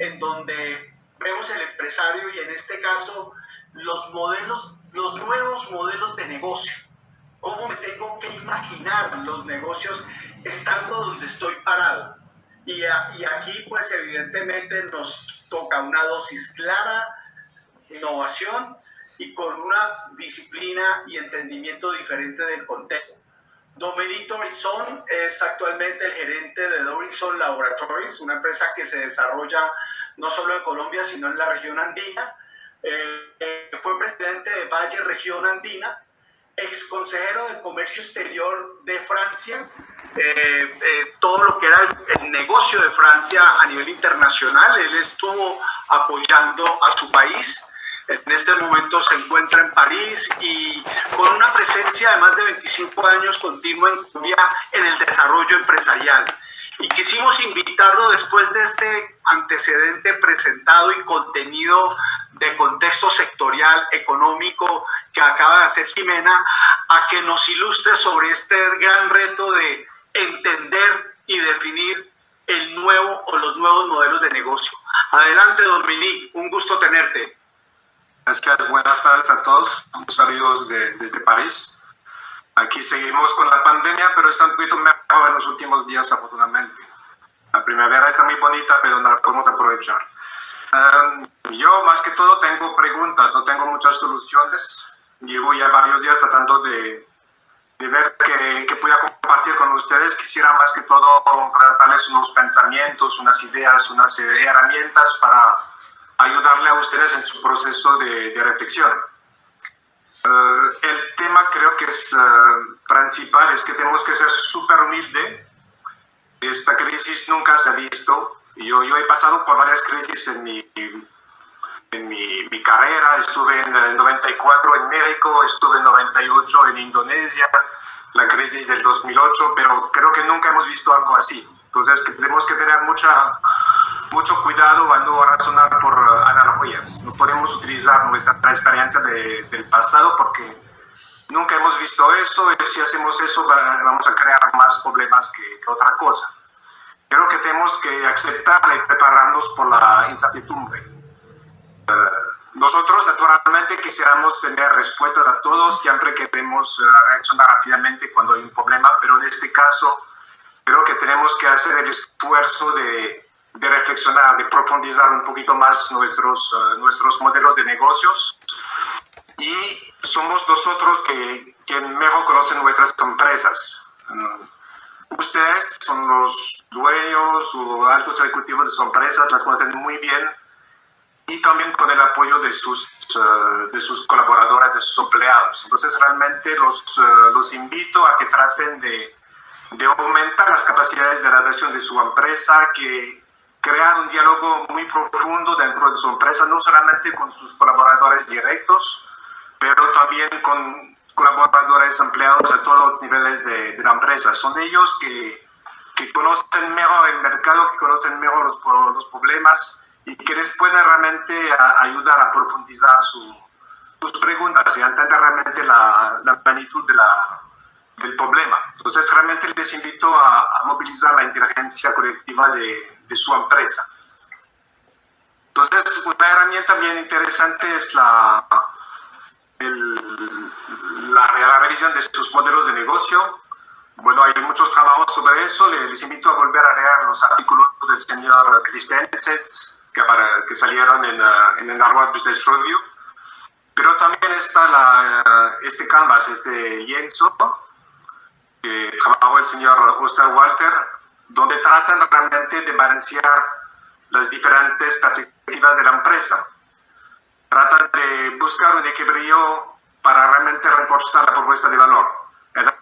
en donde vemos el empresario y en este caso los nuevos modelos de negocio. ¿Cómo me tengo que imaginar los negocios estando donde estoy parado? Y aquí, pues evidentemente nos toca una dosis clara, innovación y con una disciplina y entendimiento diferente del contexto. Dominique Dorisson es actualmente el gerente de Dorisson Laboratories, una empresa que se desarrolla no solo en Colombia, sino en la región andina. Fue presidente de Valle Región Andina, ex consejero de Comercio Exterior de Francia, todo lo que era el negocio de Francia a nivel internacional. Él estuvo apoyando a su país. En este momento se encuentra en París y con una presencia de más de 25 años continua en Colombia en el desarrollo empresarial. Y quisimos invitarlo, después de este antecedente presentado y contenido de contexto sectorial, económico, que acaba de hacer Jimena, a que nos ilustre sobre este gran reto de entender y definir el nuevo o los nuevos modelos de negocio. Adelante, Dominique, un gusto tenerte. Gracias, buenas tardes a todos, saludos desde París. Aquí seguimos con la pandemia, pero está un poquito mejor en los últimos días, afortunadamente. La primavera está muy bonita, pero no la podemos aprovechar. Yo, más que todo, tengo preguntas, no tengo muchas soluciones. Llevo ya varios días tratando de ver qué pueda compartir con ustedes. Quisiera más que todo darles unos pensamientos, unas ideas, unas herramientas para ayudarle a ustedes en su proceso de reflexión. El tema creo que es principal, es que tenemos que ser súper humildes. Esta crisis nunca se ha visto. Yo he pasado por varias crisis en mi carrera. Estuve en el 94 en México, estuve en 98 en Indonesia, la crisis del 2008, pero creo que nunca hemos visto algo así. Entonces tenemos que tener mucho cuidado a no razonar por analogías. No podemos utilizar nuestra experiencia del pasado porque nunca hemos visto eso, y si hacemos eso vamos a crear más problemas que otra cosa. Creo que tenemos que aceptar y prepararnos por la incertidumbre. Nosotros naturalmente quisiéramos tener respuestas a todos, siempre queremos reaccionar rápidamente cuando hay un problema, pero en este caso creo que tenemos que hacer el esfuerzo de reflexionar, de profundizar un poquito más nuestros modelos de negocios, y somos nosotros quien mejor conocen nuestras empresas. Ustedes son los dueños o altos ejecutivos de sus empresas, las conocen muy bien, y también con el apoyo de sus colaboradores, de sus empleados. Entonces realmente los invito a que traten de aumentar las capacidades de relación de su empresa, que crear un diálogo muy profundo dentro de su empresa, no solamente con sus colaboradores directos, pero también con colaboradores, empleados a todos los niveles de la empresa. Son ellos que conocen mejor el mercado, que conocen mejor los problemas y que les pueden realmente ayudar a profundizar sus preguntas y entender realmente la magnitud del problema. Entonces realmente les invito a movilizar la inteligencia colectiva de su empresa. Entonces una herramienta bien interesante es la revisión de sus modelos de negocio. Bueno, hay muchos trabajos sobre eso. Les invito a volver a leer los artículos del señor Christensen que salieron en el Harvard Business Review. Pero también está este canvas, este lienzo, que trabajó el señor Osterwalder, donde tratan realmente de balancear las diferentes perspectivas de la empresa. trata de buscar un equilibrio para realmente reforzar la propuesta de valor,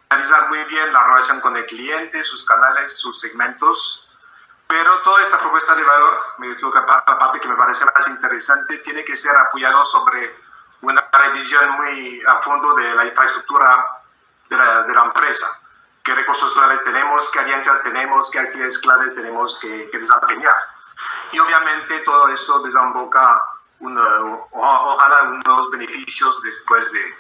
analizar muy bien la relación con el cliente, sus canales, sus segmentos, pero toda esta propuesta de valor, la parte que me parece más interesante, tiene que ser apoyado sobre una revisión muy a fondo de la infraestructura de la empresa. ¿Qué recursos clave tenemos? ¿Qué alianzas tenemos? ¿Qué actividades claves tenemos que desempeñar? Y obviamente todo eso desemboca ojalá unos beneficios después de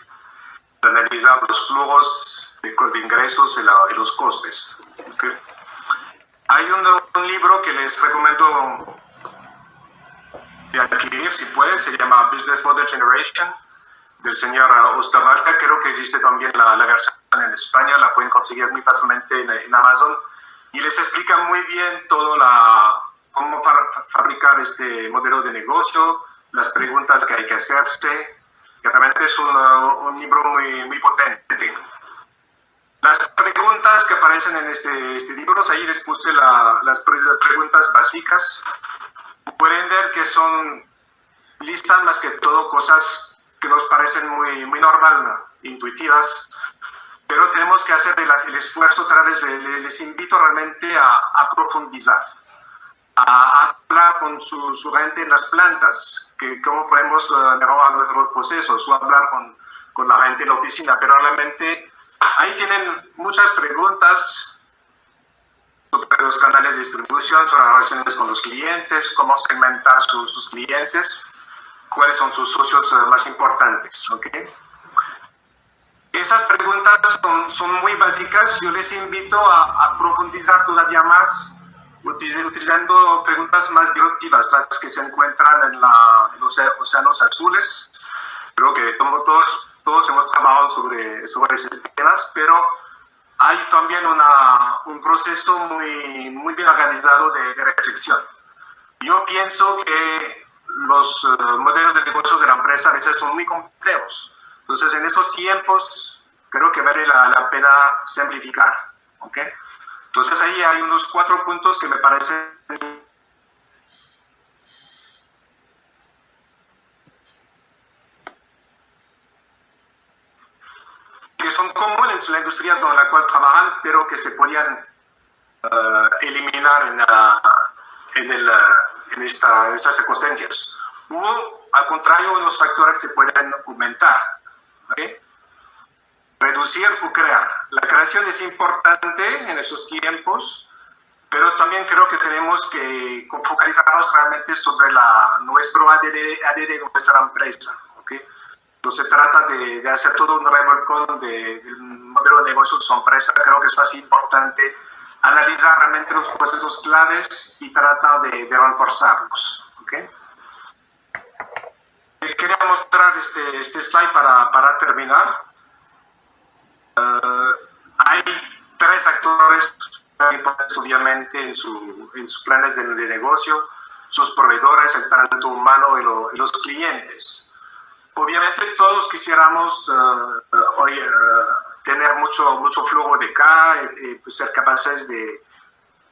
analizar los flujos de ingresos y los costes. ¿Okay? Hay un libro que les recomiendo de adquirir, si pueden, se llama Business Model Generation, del señor Ostavalca. Creo que existe también la versión en España, la pueden conseguir muy fácilmente en Amazon, y les explica muy bien cómo fabricar este modelo de negocio, las preguntas que hay que hacerse. Realmente es un libro muy potente. Las preguntas que aparecen en este libro, ahí les puse las preguntas básicas. Pueden ver que son listas más que todo cosas que nos parecen muy normal, intuitivas, pero tenemos que hacer el esfuerzo. Otra vez les invito realmente a profundizar, a hablar con su gente en las plantas, que cómo podemos mejorar nuestros procesos, o hablar con la gente en la oficina, pero realmente ahí tienen muchas preguntas sobre los canales de distribución, sobre las relaciones con los clientes, cómo segmentar sus clientes, cuáles son sus socios más importantes. ¿Okay? Esas preguntas son muy básicas. Yo les invito a profundizar todavía más utilizando preguntas más directivas, las que se encuentran en los océanos azules. Creo que todos hemos trabajado sobre esos temas, pero hay también un proceso muy bien organizado de reflexión. Yo pienso que los modelos de negocios de la empresa a veces son muy complejos. Entonces, en esos tiempos, creo que vale la pena simplificar. ¿Okay? Entonces, ahí hay unos 4 puntos que me parecen que son comunes en la industria con la cual trabajan, pero que se podían eliminar en estas circunstancias. O, al contrario, unos factores que se pueden aumentar. ¿Okay? Reducir o crear. La creación es importante en esos tiempos, pero también creo que tenemos que focalizarnos realmente sobre nuestro ADN de nuestra empresa. ¿Okay? No se trata de hacer todo un revolcón del modelo de negocios de su empresa. Creo que es más importante analizar realmente los procesos claves y trata de reforzarlos. ¿Okay? Quería mostrar este slide para terminar. Hay 3 actores importantes, obviamente, en sus planes de negocio: sus proveedores, el talento humano y los clientes. Obviamente todos quisiéramos tener mucho flujo de caja, pues ser capaces de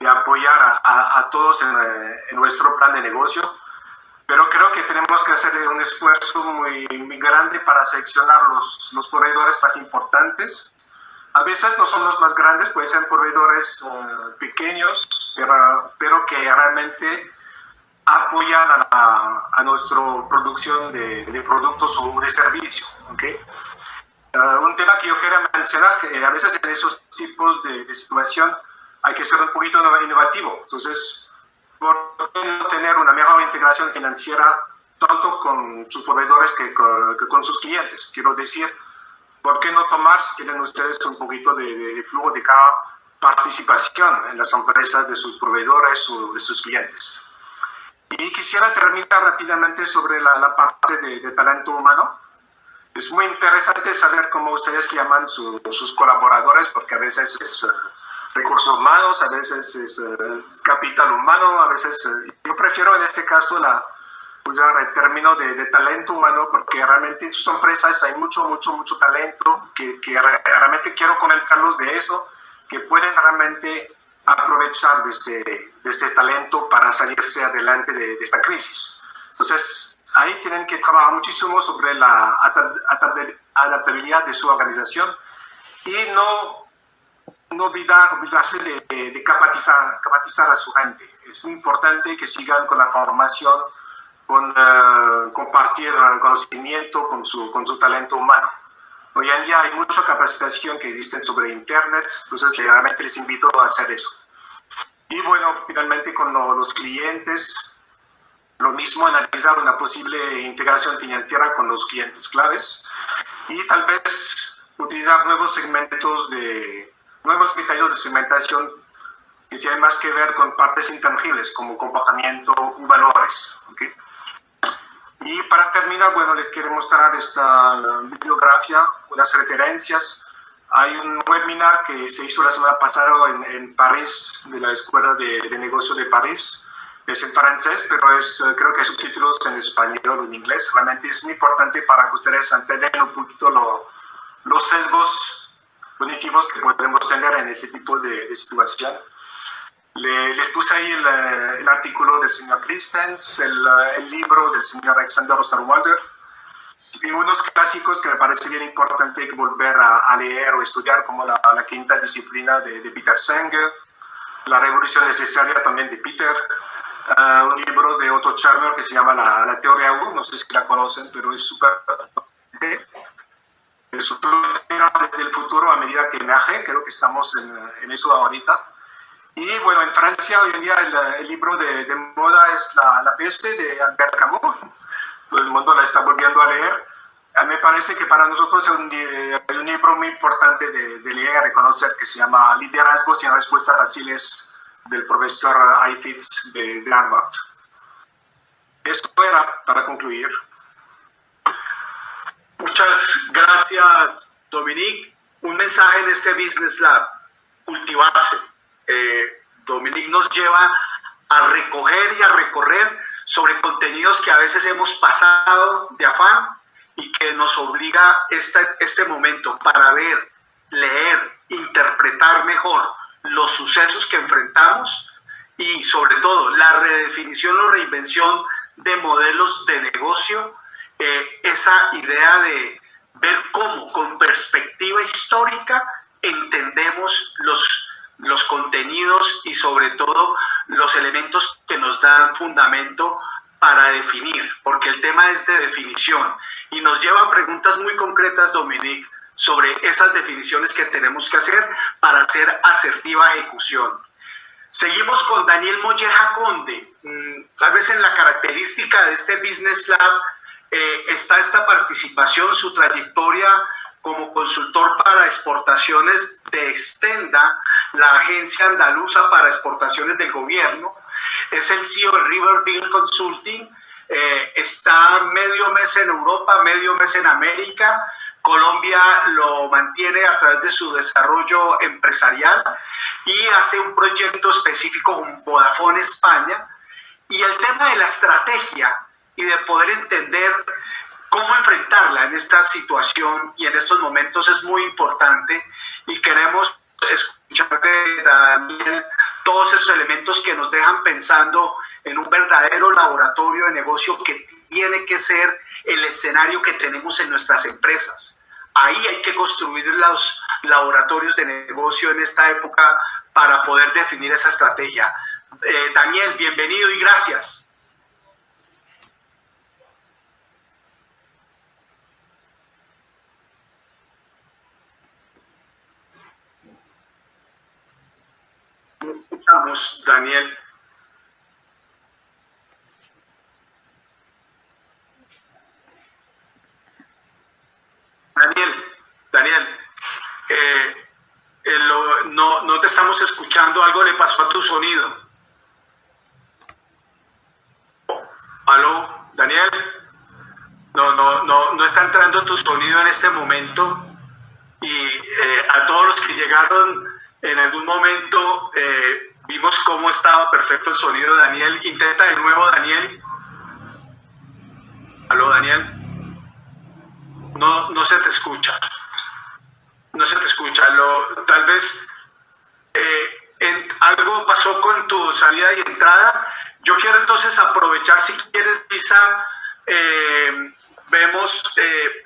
apoyar a todos en nuestro plan de negocio, pero creo que tenemos que hacer un esfuerzo muy grande para seleccionar los proveedores más importantes. A veces no son los más grandes, pueden ser proveedores pequeños, pero que realmente apoyan a nuestra producción de productos o de servicio. ¿Okay? Un tema que yo quiero mencionar, que a veces en esos tipos de situación hay que ser un poquito innovativo. Entonces, ¿por qué no tener una mejor integración financiera tanto con sus proveedores que con sus clientes? Quiero decir, ¿por qué no tomar, si tienen ustedes un poquito de flujo de cada participación en las empresas de sus proveedores o de sus clientes? Y quisiera terminar rápidamente sobre la parte de talento humano. Es muy interesante saber cómo ustedes llaman sus colaboradores, porque a veces es recursos humanos, a veces es capital humano, a veces... yo prefiero en este caso usar el término de talento humano, porque realmente en sus empresas hay mucho talento, que realmente quiero convencerlos de eso, que pueden realmente aprovechar de este talento para salirse adelante de esta crisis. Entonces, ahí tienen que trabajar muchísimo sobre la adaptabilidad de su organización y no olvidarse de capacitar a su gente. Es muy importante que sigan con la formación, con compartir conocimiento, con su talento humano. Hoy en día hay mucha capacitación que existe sobre Internet, entonces realmente les invito a hacer eso. Y bueno, finalmente con los clientes, lo mismo, analizar una posible integración financiera con los clientes claves y tal vez utilizar nuevos criterios de segmentación que tienen más que ver con partes intangibles como comportamiento y valores. ¿Okay? Y para terminar, bueno, les quiero mostrar esta bibliografía, unas referencias. Hay un webinar que se hizo la semana pasada en París, de la Escuela de Negocios de París. Es en francés, pero creo que hay subtítulos en español o en inglés. Realmente es muy importante para que ustedes entiendan un poquito los sesgos cognitivos que podemos tener en este tipo de situación. Les puse ahí el artículo del señor Christens, el libro del señor Alexander Osterwalder, y unos clásicos que me parece bien importante volver a leer o estudiar, como la quinta disciplina de Peter Singer, La revolución necesaria también de Peter, un libro de Otto Scharmer que se llama la teoría U, no sé si la conocen, pero es súper... desde el futuro a medida que emerge, creo que estamos en eso ahorita. Y bueno, en Francia hoy en día el libro de moda es La peste de Albert Camus. Todo el mundo la está volviendo a leer. Me parece que para nosotros es un libro muy importante de leer y conocer, que se llama Liderazgo sin respuestas fáciles, del profesor Heifetz de Harvard. Eso era para concluir. Muchas gracias, Dominique. Un mensaje en este Business Lab: cultivarse. Dominique nos lleva a recoger y a recorrer sobre contenidos que a veces hemos pasado de afán y que nos obliga este momento para ver, leer, interpretar mejor los sucesos que enfrentamos y sobre todo la redefinición o reinvención de modelos de negocio, esa idea de ver cómo con perspectiva histórica entendemos los contenidos y sobre todo los elementos que nos dan fundamento para definir, porque el tema es de definición y nos lleva a preguntas muy concretas, Dominique, sobre esas definiciones que tenemos que hacer para hacer asertiva ejecución. Seguimos con Daniel Molleja Conde. Tal vez en la característica de este Business Lab está esta participación, su trayectoria como consultor para exportaciones de Extenda, la agencia andaluza para exportaciones del gobierno. Es el CEO de Riverville Consulting. Está medio mes en Europa, medio mes en América. Colombia lo mantiene a través de su desarrollo empresarial y hace un proyecto específico con Vodafone España. Y el tema de la estrategia y de poder entender cómo enfrentarla en esta situación y en estos momentos es muy importante, y queremos escuchar de Daniel todos esos elementos que nos dejan pensando en un verdadero laboratorio de negocio que tiene que ser el escenario que tenemos en nuestras empresas. Ahí hay que construir los laboratorios de negocio en esta época para poder definir esa estrategia. Daniel, bienvenido y gracias. Escuchamos, Daniel. Daniel, no te estamos escuchando, algo le pasó a tu sonido. ¿Aló, Daniel? No está entrando tu sonido en este momento, y a todos los que llegaron en algún momento vimos cómo estaba perfecto el sonido de Daniel. Intenta de nuevo, Daniel. ¿Aló, Daniel? No se te escucha. No se te escucha. Tal vez algo pasó con tu salida y entrada. Yo quiero entonces aprovechar, si quieres, Lisa, vemos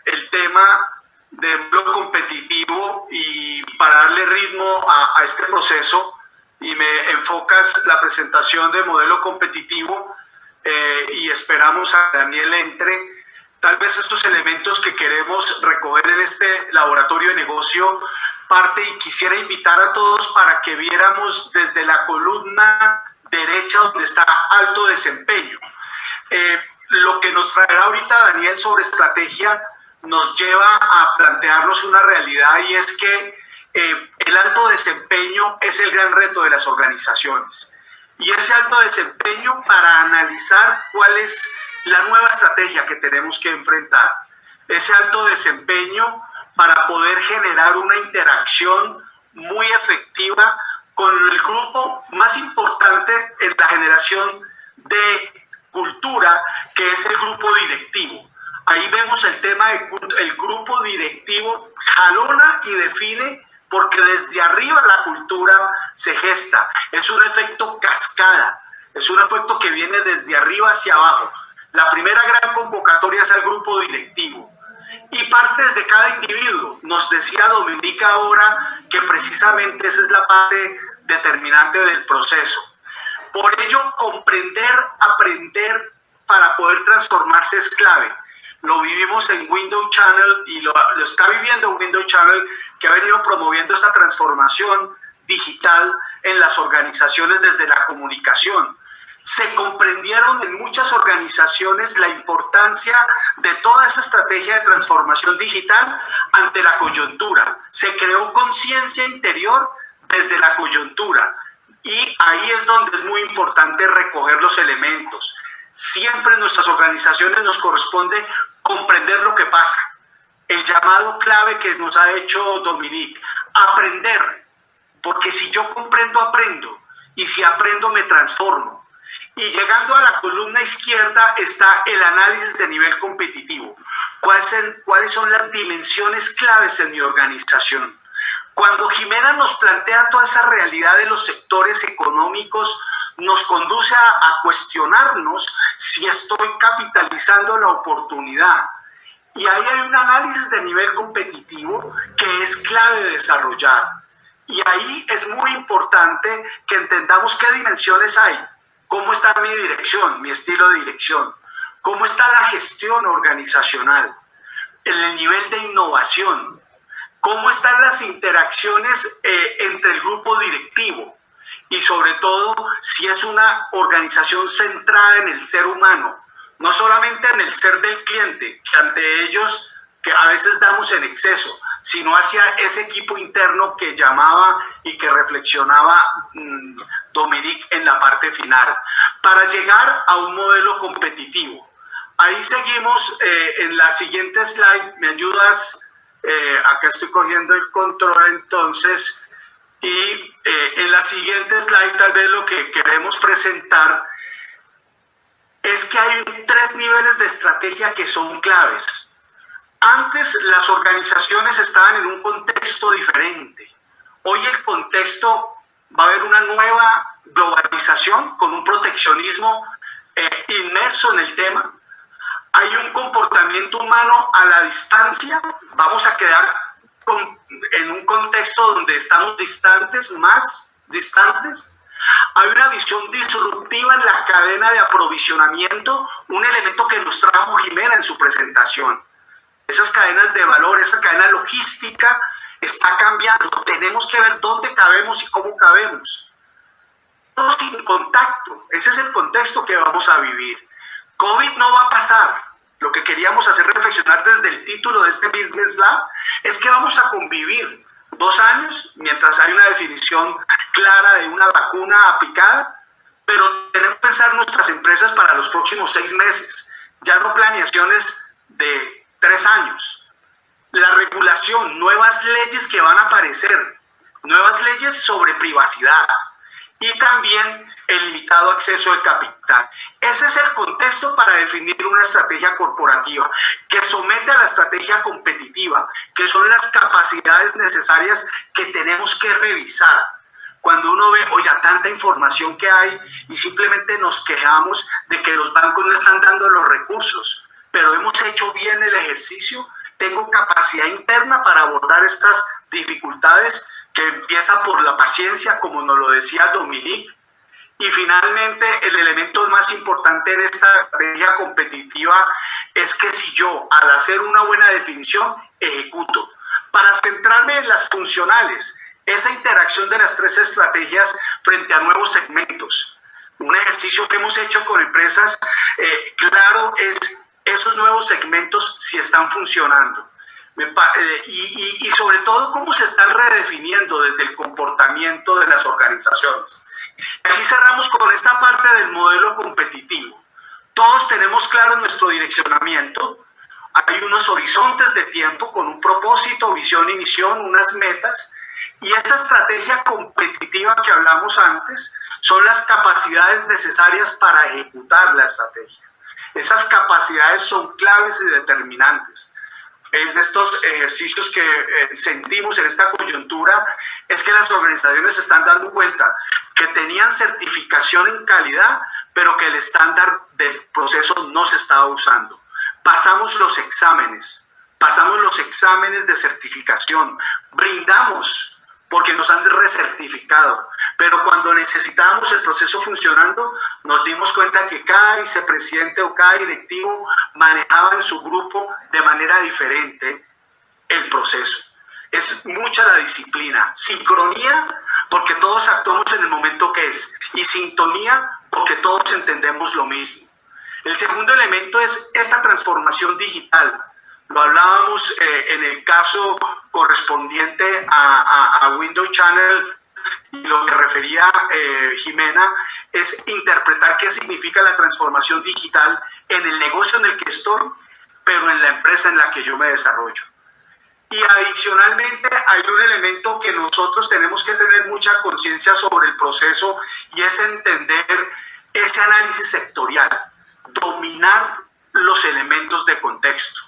el tema de modelo competitivo y para darle ritmo a este proceso, y me enfocas la presentación de modelo competitivo y esperamos a Daniel entre. Tal vez estos elementos que queremos recoger en este laboratorio de negocio parte, y quisiera invitar a todos para que viéramos desde la columna derecha donde está alto desempeño. Lo que nos traerá ahorita Daniel sobre estrategia nos lleva a plantearnos una realidad, y es que el alto desempeño es el gran reto de las organizaciones. Y ese alto desempeño, para analizar cuál es la nueva estrategia que tenemos que enfrentar. Ese alto desempeño para poder generar una interacción muy efectiva con el grupo más importante en la generación de cultura, que es el grupo directivo. Ahí vemos el tema del grupo directivo jalona y define, porque desde arriba la cultura se gesta. Es un efecto cascada, es un efecto que viene desde arriba hacia abajo. La primera gran convocatoria es al grupo directivo y parte desde cada individuo. Nos decía Dominica ahora que precisamente esa es la parte determinante del proceso. Por ello, comprender, aprender para poder transformarse es clave. Lo vivimos en Window Channel y lo está viviendo Window Channel, que ha venido promoviendo esta transformación digital en las organizaciones desde la comunicación. Se comprendieron en muchas organizaciones la importancia de toda esa estrategia de transformación digital ante la coyuntura. Se creó conciencia interior desde la coyuntura, y ahí es donde es muy importante recoger los elementos. Siempre en nuestras organizaciones nos corresponde comprender lo que pasa. El llamado clave que nos ha hecho Dominique, aprender, porque si yo comprendo, aprendo, y si aprendo, me transformo. Y llegando a la columna izquierda está el análisis de nivel competitivo. ¿Cuáles son las dimensiones claves en mi organización? Cuando Jimena nos plantea toda esa realidad de los sectores económicos, nos conduce a cuestionarnos si estoy capitalizando la oportunidad. Y ahí hay un análisis de nivel competitivo que es clave de desarrollar. Y ahí es muy importante que entendamos qué dimensiones hay. ¿Cómo está mi dirección, mi estilo de dirección? ¿Cómo está la gestión organizacional? El nivel de innovación. ¿Cómo están las interacciones entre el grupo directivo? Y sobre todo, si es una organización centrada en el ser humano, no solamente en el ser del cliente, que ante ellos que a veces damos en exceso, sino hacia ese equipo interno que llamaba y que reflexionaba Dominique en la parte final, para llegar a un modelo competitivo. Ahí seguimos en la siguiente slide. ¿Me ayudas? Acá estoy cogiendo el control entonces. Y en la siguiente slide tal vez lo que queremos presentar es que hay 3 niveles de estrategia que son claves. Antes las organizaciones estaban en un contexto diferente. Hoy el contexto va a haber una nueva globalización con un proteccionismo inmerso en el tema. Hay un comportamiento humano a la distancia. Vamos a quedar en un contexto donde estamos distantes, más distantes. Hay una visión disruptiva en la cadena de aprovisionamiento, un elemento que nos trajo Jimena en su presentación. Esas cadenas de valor, esa cadena logística está cambiando. Tenemos que ver dónde cabemos y cómo cabemos. Todos sin contacto. Ese es el contexto que vamos a vivir. COVID no va a pasar. Lo que queríamos hacer reflexionar desde el título de este Business Lab es que vamos a convivir 2 años mientras hay una definición clara de una vacuna aplicada, pero tenemos que pensar nuestras empresas para los próximos 6 meses, ya no planeaciones de 3 años. La regulación, nuevas leyes que van a aparecer, nuevas leyes sobre privacidad y también el limitado acceso de capital. Ese es el contexto para definir una estrategia corporativa que somete a la estrategia competitiva, que son las capacidades necesarias que tenemos que revisar. cuando uno ve, oiga, tanta información que hay y simplemente nos quejamos de que los bancos no están dando los recursos, pero hemos hecho bien el ejercicio, tengo capacidad interna para abordar estas dificultades que empieza por la paciencia, como nos lo decía Dominique. Y finalmente, el elemento más importante de esta estrategia competitiva es que si yo, al hacer una buena definición, ejecuto. Para centrarme en las funcionales, esa interacción de las tres estrategias frente a nuevos segmentos. Un ejercicio que hemos hecho con empresas, claro, es esos nuevos segmentos si están funcionando. Y sobre todo, cómo se están redefiniendo desde el comportamiento de las organizaciones. Aquí cerramos con esta parte del modelo competitivo. Todos tenemos claro nuestro direccionamiento. Hay unos horizontes de tiempo con un propósito, visión y misión, unas metas. Y esta estrategia competitiva que hablamos antes son las capacidades necesarias para ejecutar la estrategia. Esas capacidades son claves y determinantes. En estos ejercicios que sentimos en esta coyuntura es que las organizaciones se están dando cuenta que tenían certificación en calidad, pero que el estándar del proceso no se estaba usando. Pasamos los exámenes de certificación, brindamos porque nos han recertificado, pero cuando necesitábamos el proceso funcionando, nos dimos cuenta que cada vicepresidente o cada directivo manejaba en su grupo de manera diferente el proceso. Es mucha la disciplina, sincronía, porque todos actuamos en el momento que es, y sintonía, porque todos entendemos lo mismo. El segundo elemento es esta transformación digital. Lo hablábamos en el caso correspondiente a Window Channel, y lo que refería Jimena es interpretar qué significa la transformación digital en el negocio en el que estoy, pero en la empresa en la que yo me desarrollo. Y adicionalmente hay un elemento que nosotros tenemos que tener mucha conciencia sobre el proceso, y es entender ese análisis sectorial, dominar los elementos de contexto.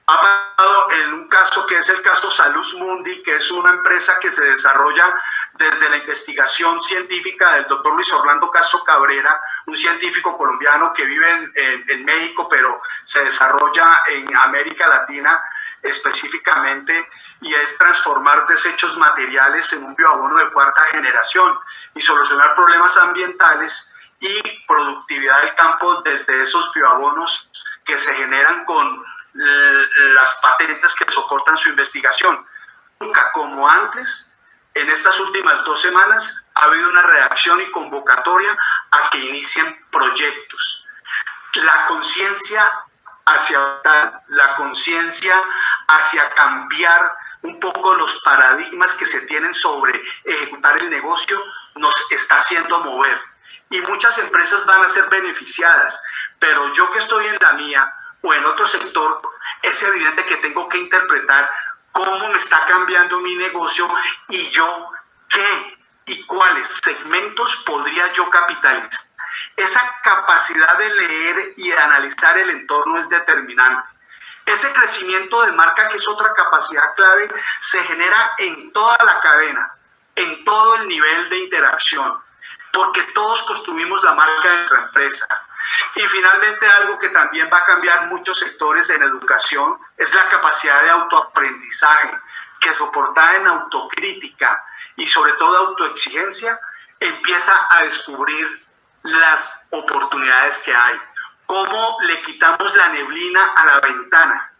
Ha pasado en un caso que es el caso Salus Mundi, que es una empresa que se desarrolla desde la investigación científica del doctor Luis Orlando Castro Cabrera, un científico colombiano que vive en México, pero se desarrolla en América Latina específicamente, y es transformar desechos materiales en un bioabono de cuarta generación y solucionar problemas ambientales y productividad del campo desde esos bioabonos que se generan con las patentes que soportan su investigación. Nunca como antes, en estas últimas 2 semanas, ha habido una reacción y convocatoria a que inicien proyectos. La conciencia hacia cambiar un poco los paradigmas que se tienen sobre ejecutar el negocio nos está haciendo mover. Y muchas empresas van a ser beneficiadas, pero yo que estoy en la mía o en otro sector, es evidente que tengo que interpretar cómo me está cambiando mi negocio y yo qué y cuáles segmentos podría yo capitalizar. Esa capacidad de leer y de analizar el entorno es determinante. Ese crecimiento de marca, que es otra capacidad clave, se genera en toda la cadena, en todo el nivel de interacción, porque todos construimos la marca de nuestra empresa. Y finalmente, algo que también va a cambiar muchos sectores en educación es la capacidad de autoaprendizaje, que soportada en autocrítica y sobre todo autoexigencia, empieza a descubrir las oportunidades que hay. Cómo le quitamos la neblina a la ventana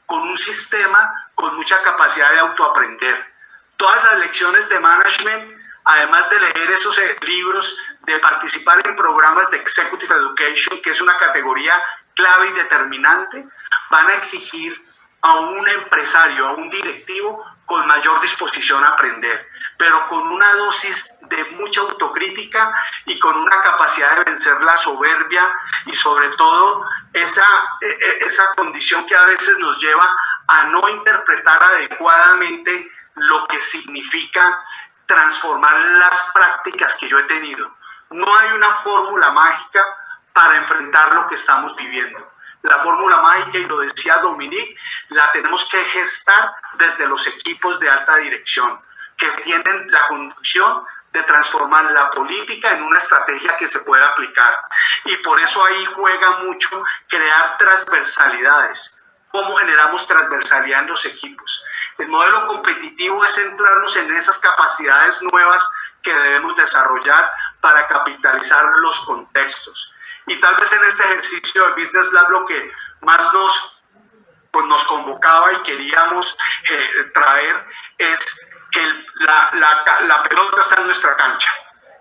con un sistema con mucha capacidad de autoaprender. Todas las lecciones de management, además de leer esos libros, de participar en programas de Executive Education, que es una categoría clave y determinante, van a exigir a un empresario, a un directivo, con mayor disposición a aprender, pero con una dosis de mucha autocrítica y con una capacidad de vencer la soberbia y sobre todo esa condición que a veces nos lleva a no interpretar adecuadamente lo que significa transformar las prácticas que yo he tenido. No hay una fórmula mágica para enfrentar lo que estamos viviendo. La fórmula mágica, y lo decía Dominique, la tenemos que gestar desde los equipos de alta dirección, que tienen la conducción de transformar la política en una estrategia que se pueda aplicar. Y por eso ahí juega mucho crear transversalidades. ¿Cómo generamos transversalidad en los equipos? El modelo competitivo es centrarnos en esas capacidades nuevas que debemos desarrollar para capitalizar los contextos. Y tal vez en este ejercicio de Business Lab lo que más nos convocaba y queríamos traer es que la pelota está en nuestra cancha,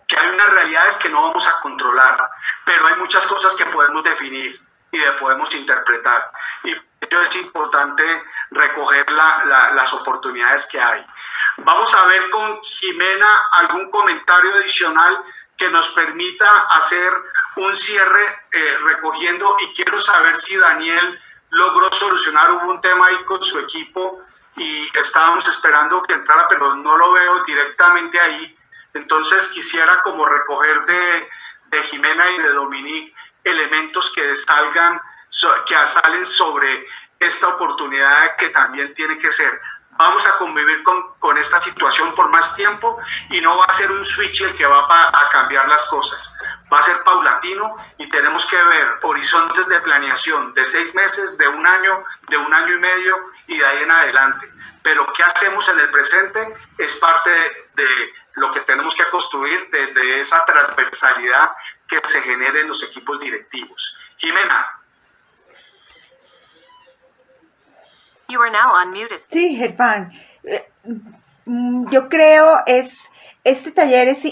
que hay unas realidades que no vamos a controlar, pero hay muchas cosas que podemos definir y podemos interpretar. Y eso es importante recoger las oportunidades que hay. Vamos a ver con Jimena algún comentario adicional que nos permita hacer un cierre recogiendo, y quiero saber si Daniel logró solucionar. Hubo un tema ahí con su equipo y estábamos esperando que entrara, pero no lo veo directamente ahí. Entonces quisiera como recoger de Jimena y de Dominique elementos que salen sobre esta oportunidad que también tiene que ser. Vamos a convivir con esta situación por más tiempo y no va a ser un switch el que va a cambiar las cosas. Va a ser paulatino y tenemos que ver horizontes de planeación de 6 meses, de un año y medio y de ahí en adelante. Pero ¿qué hacemos en el presente? Es parte de lo que tenemos que construir, de esa transversalidad que se genere en los equipos directivos. Jimena. You are now unmuted. Sí, Germán. Yo creo este taller es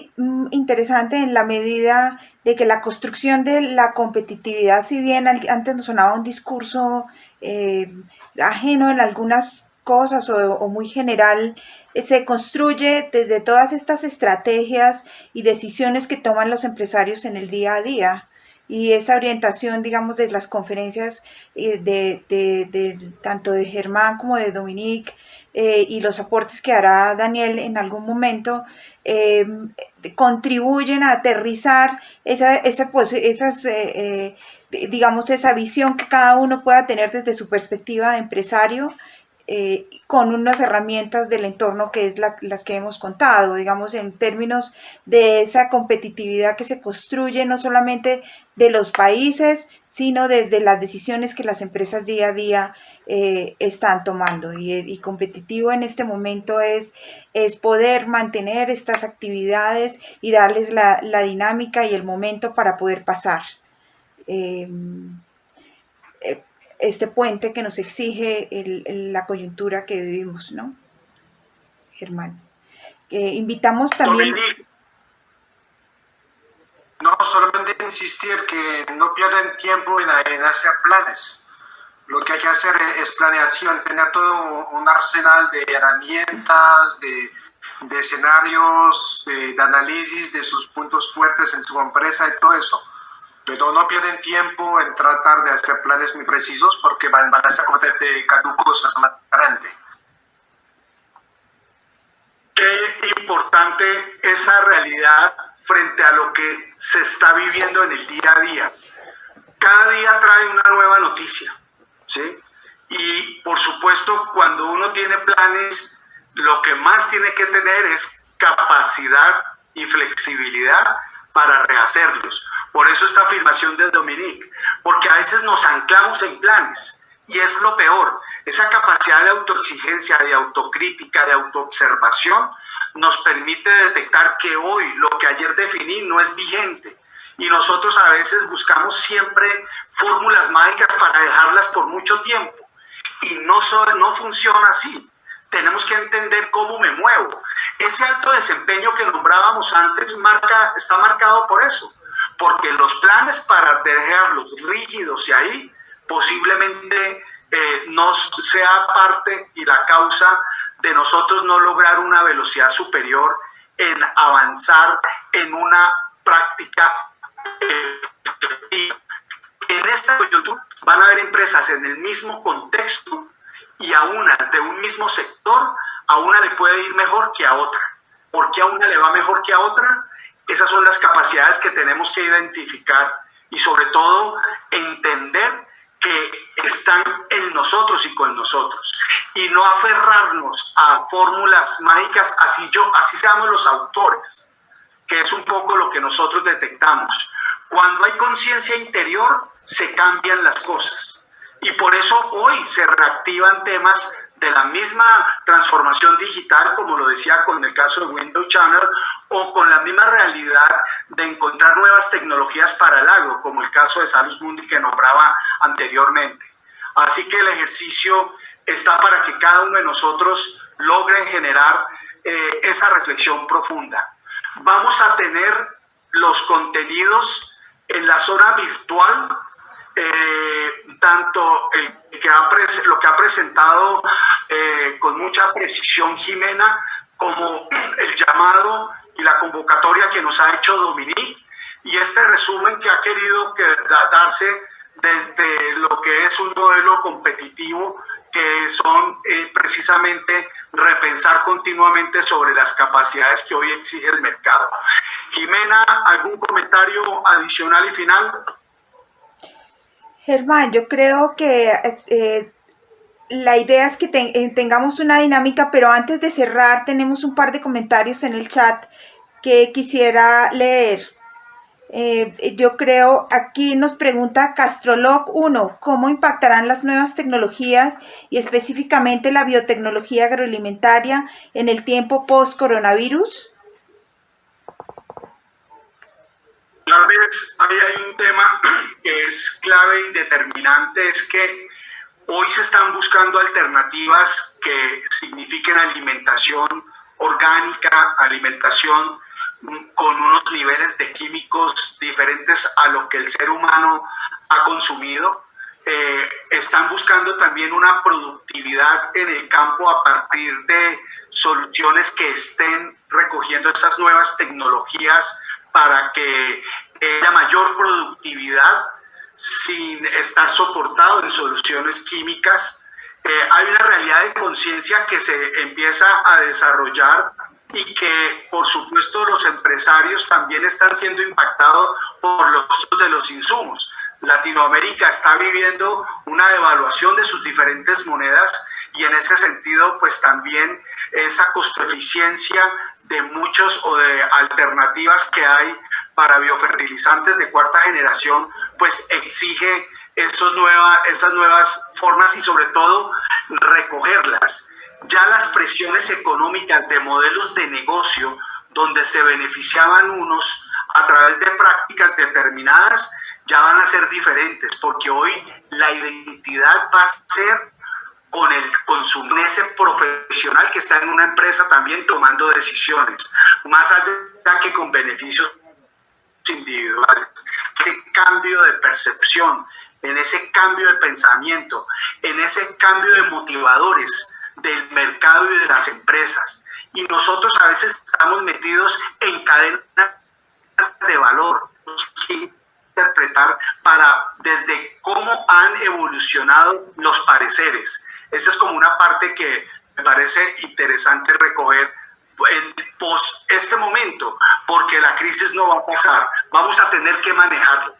interesante en la medida de que la construcción de la competitividad, si bien antes nos sonaba un discurso ajeno en algunas cosas o muy general, se construye desde todas estas estrategias y decisiones que toman los empresarios en el día a día. Y esa orientación, digamos, de las conferencias tanto de Germán como de Dominique y los aportes que hará Daniel en algún momento, contribuyen a aterrizar digamos, esa visión que cada uno pueda tener desde su perspectiva de empresario, con unas herramientas del entorno que es las que hemos contado, digamos, en términos de esa competitividad que se construye no solamente de los países, sino desde las decisiones que las empresas día a día están tomando. Y competitivo en este momento es poder mantener estas actividades y darles la dinámica y el momento para poder pasar este puente que nos exige la coyuntura que vivimos, ¿no, Germán? Invitamos también... No, solamente insistir que no pierdan tiempo en hacer planes. Lo que hay que hacer es planeación, tener todo un arsenal de herramientas, de escenarios, de análisis de sus puntos fuertes en su empresa y todo eso. Pero no pierden tiempo en tratar de hacer planes muy precisos porque van a ser completamente caducos más adelante. Qué importante esa realidad frente a lo que se está viviendo en el día a día. Cada día trae una nueva noticia, ¿sí? Y por supuesto, cuando uno tiene planes, lo que más tiene que tener es capacidad y flexibilidad para rehacerlos. Por eso esta afirmación de Dominique, porque a veces nos anclamos en planes y es lo peor. Esa capacidad de autoexigencia, de autocrítica, de autoobservación nos permite detectar que hoy lo que ayer definí no es vigente. Y nosotros a veces buscamos siempre fórmulas mágicas para dejarlas por mucho tiempo. Y no funciona así. Tenemos que entender cómo me muevo. Ese alto desempeño que nombrábamos antes está marcado por eso. Porque los planes, para dejarlos rígidos y ahí, posiblemente no sea parte y la causa de nosotros no lograr una velocidad superior en avanzar en una práctica efectiva. En esta coyuntura van a haber empresas en el mismo contexto y a unas de un mismo sector, a una le puede ir mejor que a otra. ¿Por qué a una le va mejor que a otra? Esas son las capacidades que tenemos que identificar y sobre todo entender que están en nosotros y con nosotros y no aferrarnos a fórmulas mágicas, así seamos los autores. que es un poco lo que nosotros detectamos. Cuando hay conciencia interior, se cambian las cosas. Y por eso hoy se reactivan temas de la misma transformación digital, como lo decía con el caso de Window Channel, o con la misma realidad de encontrar nuevas tecnologías para el agro, como el caso de Salus Mundi que nombraba anteriormente. Así que el ejercicio está para que cada uno de nosotros logre generar esa reflexión profunda. Vamos a tener los contenidos en la zona virtual, tanto lo que ha presentado con mucha precisión Jimena, como el llamado y la convocatoria que nos ha hecho Dominique, y este resumen que ha querido darse desde lo que es un modelo competitivo, que son precisamente repensar continuamente sobre las capacidades que hoy exige el mercado. Jimena, ¿algún comentario adicional y final? Germán, yo creo que la idea es que tengamos una dinámica, pero antes de cerrar tenemos un par de comentarios en el chat que quisiera leer. Yo creo, aquí nos pregunta Castrolog 1, ¿cómo impactarán las nuevas tecnologías y específicamente la biotecnología agroalimentaria en el tiempo post-coronavirus? Tal vez ahí hay un tema que es clave y determinante, es que hoy se están buscando alternativas que signifiquen alimentación orgánica, alimentación con unos niveles de químicos diferentes a lo que el ser humano ha consumido. Están buscando también una productividad en el campo a partir de soluciones que estén recogiendo esas nuevas tecnologías para que haya mayor productividad sin estar soportado en soluciones químicas. Hay una realidad de conciencia que se empieza a desarrollar y que, por supuesto, los empresarios también están siendo impactados por los costos de los insumos. Latinoamérica está viviendo una devaluación de sus diferentes monedas y en ese sentido, pues también esa costoeficiencia de muchos o de alternativas que hay para biofertilizantes de cuarta generación, pues exige esas nuevas formas y sobre todo recogerlas. Ya las presiones económicas de modelos de negocio donde se beneficiaban unos a través de prácticas determinadas ya van a ser diferentes, porque hoy la identidad va a ser con el consumidor, ese profesional que está en una empresa también tomando decisiones, más allá que con beneficios individuales. Ese cambio de percepción, en ese cambio de pensamiento, en ese cambio de motivadores del mercado y de las empresas. Y nosotros a veces estamos metidos en cadenas de valor que interpretar para desde cómo han evolucionado los pareceres. Esa es como una parte que me parece interesante recoger en este momento, porque la crisis no va a pasar, vamos a tener que manejarlo.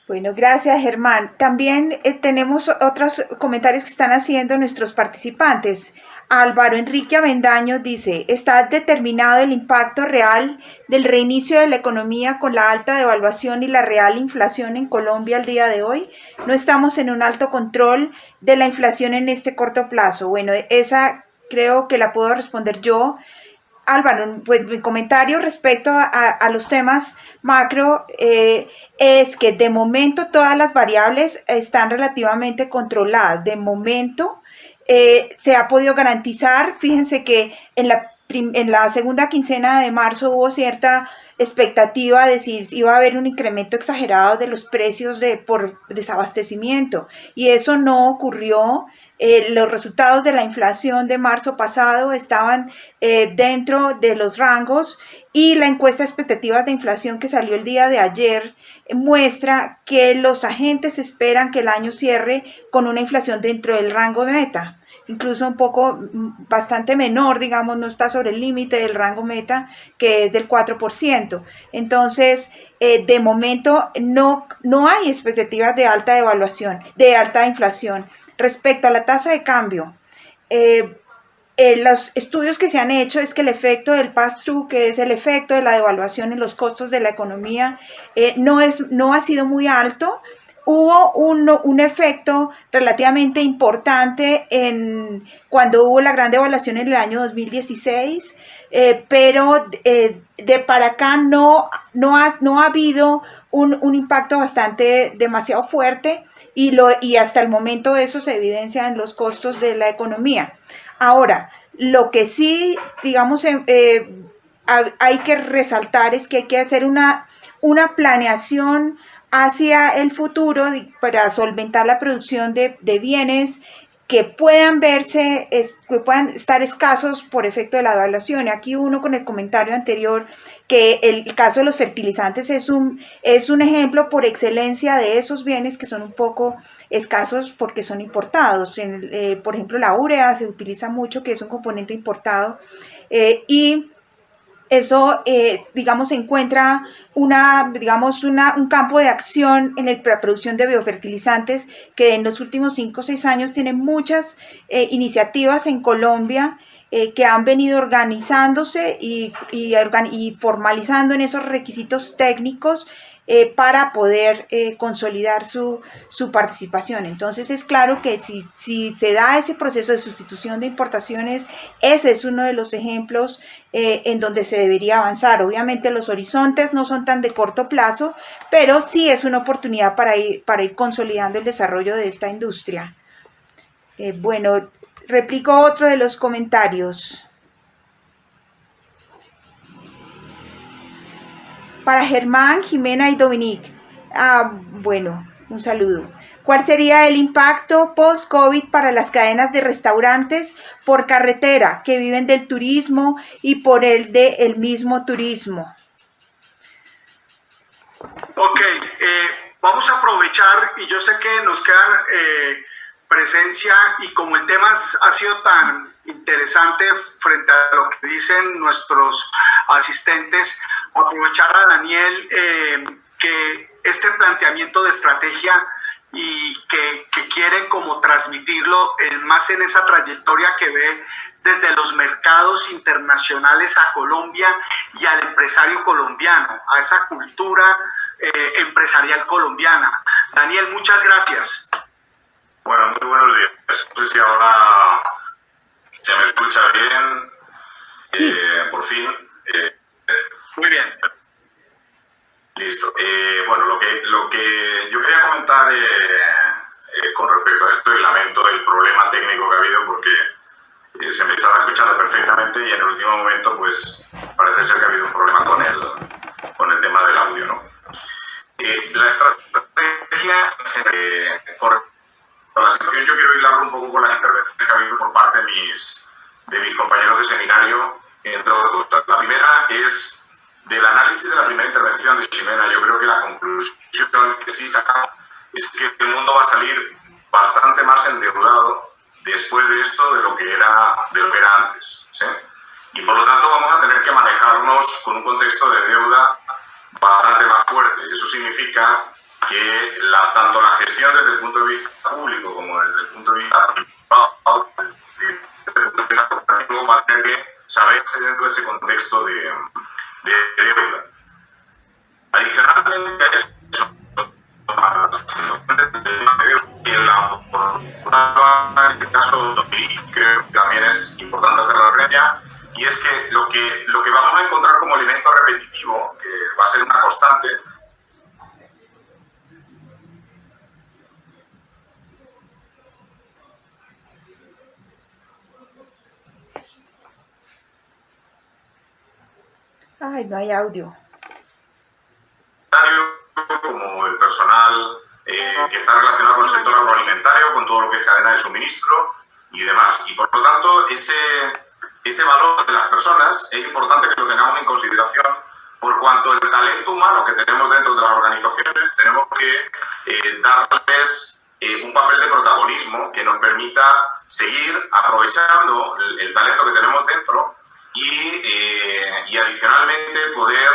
Bueno, gracias Germán. También tenemos otros comentarios que están haciendo nuestros participantes. Álvaro Enrique Avendaño dice, ¿está determinado el impacto real del reinicio de la economía con la alta devaluación y la real inflación en Colombia al día de hoy? ¿No estamos en un alto control de la inflación en este corto plazo? Bueno, esa creo que la puedo responder yo. Álvaro, pues mi comentario respecto a los temas macro es que de momento todas las variables están relativamente controladas. De momento se ha podido garantizar, fíjense que en la segunda quincena de marzo hubo cierta expectativa de si iba a haber un incremento exagerado de los precios por desabastecimiento y eso no ocurrió. Los resultados de la inflación de marzo pasado estaban dentro de los rangos y la encuesta de expectativas de inflación que salió el día de ayer muestra que los agentes esperan que el año cierre con una inflación dentro del rango meta, incluso un poco bastante menor, digamos, no está sobre el límite del rango meta, que es del 4%. Entonces, de momento no hay expectativas de alta devaluación, de alta inflación. Respecto a la tasa de cambio, los estudios que se han hecho es que el efecto del pass-through, que es el efecto de la devaluación en los costos de la economía, no ha sido muy alto. Hubo un efecto relativamente importante cuando hubo la gran devaluación en el año 2016, pero de para acá no ha habido un impacto demasiado fuerte, y hasta el momento eso se evidencia en los costos de la economía. Ahora, lo que sí, digamos, hay que resaltar es que hay que hacer una planeación hacia el futuro para solventar la producción de bienes que puedan que puedan estar escasos por efecto de la devaluación. Aquí uno, con el comentario anterior, que el caso de los fertilizantes es un ejemplo por excelencia de esos bienes que son un poco escasos porque son importados. Por ejemplo, la urea se utiliza mucho, que es un componente importado, y eso, digamos, se encuentra un campo de acción en la producción de biofertilizantes, que en los últimos 5 o 6 años tiene muchas iniciativas en Colombia, que han venido organizándose y formalizando en esos requisitos técnicos, para poder consolidar su participación. Entonces es claro que si se da ese proceso de sustitución de importaciones, ese es uno de los ejemplos en donde se debería avanzar. Obviamente los horizontes no son tan de corto plazo, pero sí es una oportunidad para ir consolidando el desarrollo de esta industria. Bueno, replico otro de los comentarios. Para Germán, Jimena y Dominique. Bueno, un saludo. ¿Cuál sería el impacto post-COVID para las cadenas de restaurantes por carretera que viven del turismo y por el del mismo turismo? Ok, vamos a aprovechar, y yo sé que nos queda presencia, y como el tema ha sido tan interesante frente a lo que dicen nuestros asistentes, aprovechar a Daniel, que este planteamiento de estrategia y que quiere como transmitirlo más en esa trayectoria que ve desde los mercados internacionales a Colombia y al empresario colombiano, a esa cultura empresarial colombiana. Daniel, muchas gracias. Bueno, muy buenos días. No sé si ahora se me escucha bien. Sí. Por fin. Muy bien. Listo. Bueno, lo que yo quería comentar con respecto a esto, y lamento el problema técnico que ha habido, porque se me estaba escuchando perfectamente y en el último momento pues parece ser que ha habido un problema con el tema del audio, ¿no? La estrategia con la situación, yo quiero hilarlo un poco con las intervenciones que ha habido por parte de mis compañeros de seminario. La primera es del análisis de la primera intervención de Ximena. Yo creo que la conclusión que sí sacamos es que el mundo va a salir bastante más endeudado después de esto de lo que era antes, ¿sí? Y por lo tanto vamos a tener que manejarnos con un contexto de deuda bastante más fuerte. Eso significa que tanto la gestión desde el punto de vista público como desde el punto de vista privado, desde el punto de vista corporativo, va a tener que saberse dentro de ese contexto de deuda. Adicionalmente a eso, en este caso, y creo que también es importante hacer la referencia, y es que lo que vamos a encontrar como elemento repetitivo, que va a ser una constante, Ay, no hay audio. Como el personal que está relacionado con el sector agroalimentario, con todo lo que es cadena de suministro y demás. Y por lo tanto, ese valor de las personas es importante que lo tengamos en consideración, por cuanto el talento humano que tenemos dentro de las organizaciones tenemos que darles un papel de protagonismo que nos permita seguir aprovechando el talento que tenemos dentro y adicionalmente poder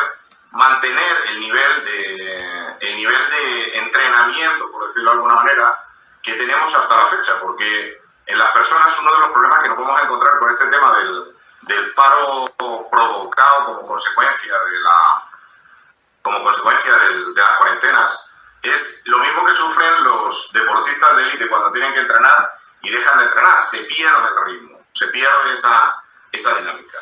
mantener el nivel de entrenamiento, por decirlo de alguna manera, que tenemos hasta la fecha, porque en las personas uno de los problemas que nos vamos a encontrar con este tema del paro provocado como consecuencia de las cuarentenas es lo mismo que sufren los deportistas de élite cuando tienen que entrenar y dejan de entrenar. Se pierde el ritmo, se pierde esa dinámica.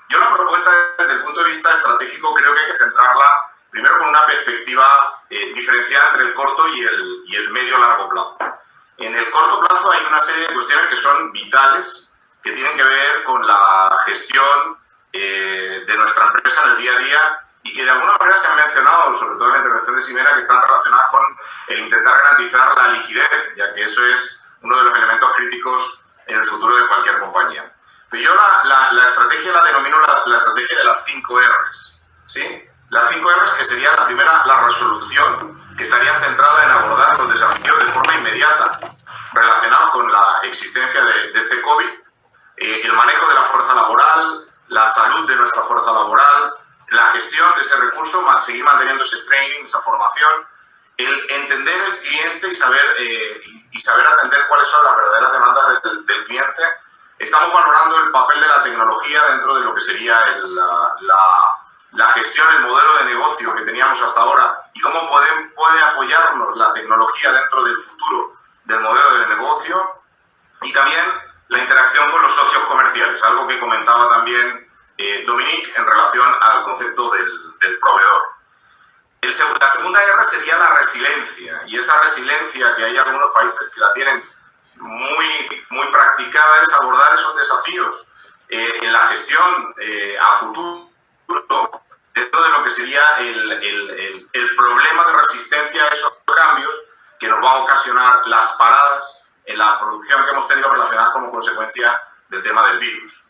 Yo la propuesta desde el punto de vista estratégico creo que hay que centrarla primero con una perspectiva diferenciada entre el corto y el medio-largo plazo. En el corto plazo hay una serie de cuestiones que son vitales, que tienen que ver con la gestión de nuestra empresa en el día a día y que de alguna manera se han mencionado, sobre todo en la intervención de Ximena, que están relacionadas con el intentar garantizar la liquidez, ya que eso es uno de los elementos críticos en el futuro de cualquier compañía. Pero yo la estrategia la denomino la estrategia de las 5 R's, ¿sí? Las 5 R's, que sería la primera, la resolución, que estaría centrada en abordar los desafíos de forma inmediata relacionados con la existencia de este COVID, el manejo de la fuerza laboral, la salud de nuestra fuerza laboral, la gestión de ese recurso, seguir manteniendo ese training, esa formación, el entender el cliente y saber atender cuáles son las verdaderas demandas del cliente. Estamos valorando el papel de la tecnología dentro de lo que sería la gestión, el modelo de negocio que teníamos hasta ahora y cómo puede apoyarnos la tecnología dentro del futuro del modelo de negocio, y también la interacción con los socios comerciales, algo que comentaba también Dominique en relación al concepto del proveedor. La segunda R sería la resiliencia, y esa resiliencia que hay algunos países que la tienen muy practicada es abordar esos desafíos en la gestión a futuro dentro de lo que sería el problema de resistencia a esos cambios que nos va a ocasionar las paradas en la producción que hemos tenido relacionadas como consecuencia del tema del virus.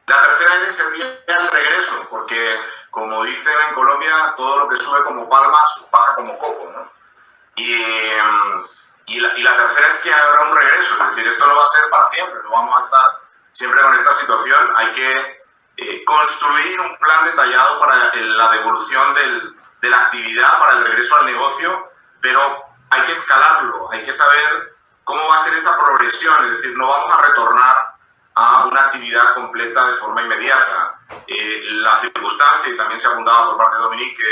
La tercera R sería el regreso, porque como dicen en Colombia, todo lo que sube como palma, baja como coco, ¿no? Y la tercera es que habrá un regreso, es decir, esto no va a ser para siempre, no vamos a estar siempre con esta situación, hay que construir un plan detallado para la devolución de la actividad, para el regreso al negocio, pero hay que escalarlo, hay que saber cómo va a ser esa progresión, es decir, no vamos a retornar a una actividad completa de forma inmediata. La circunstancia, y también se apuntaba por parte de Dominique,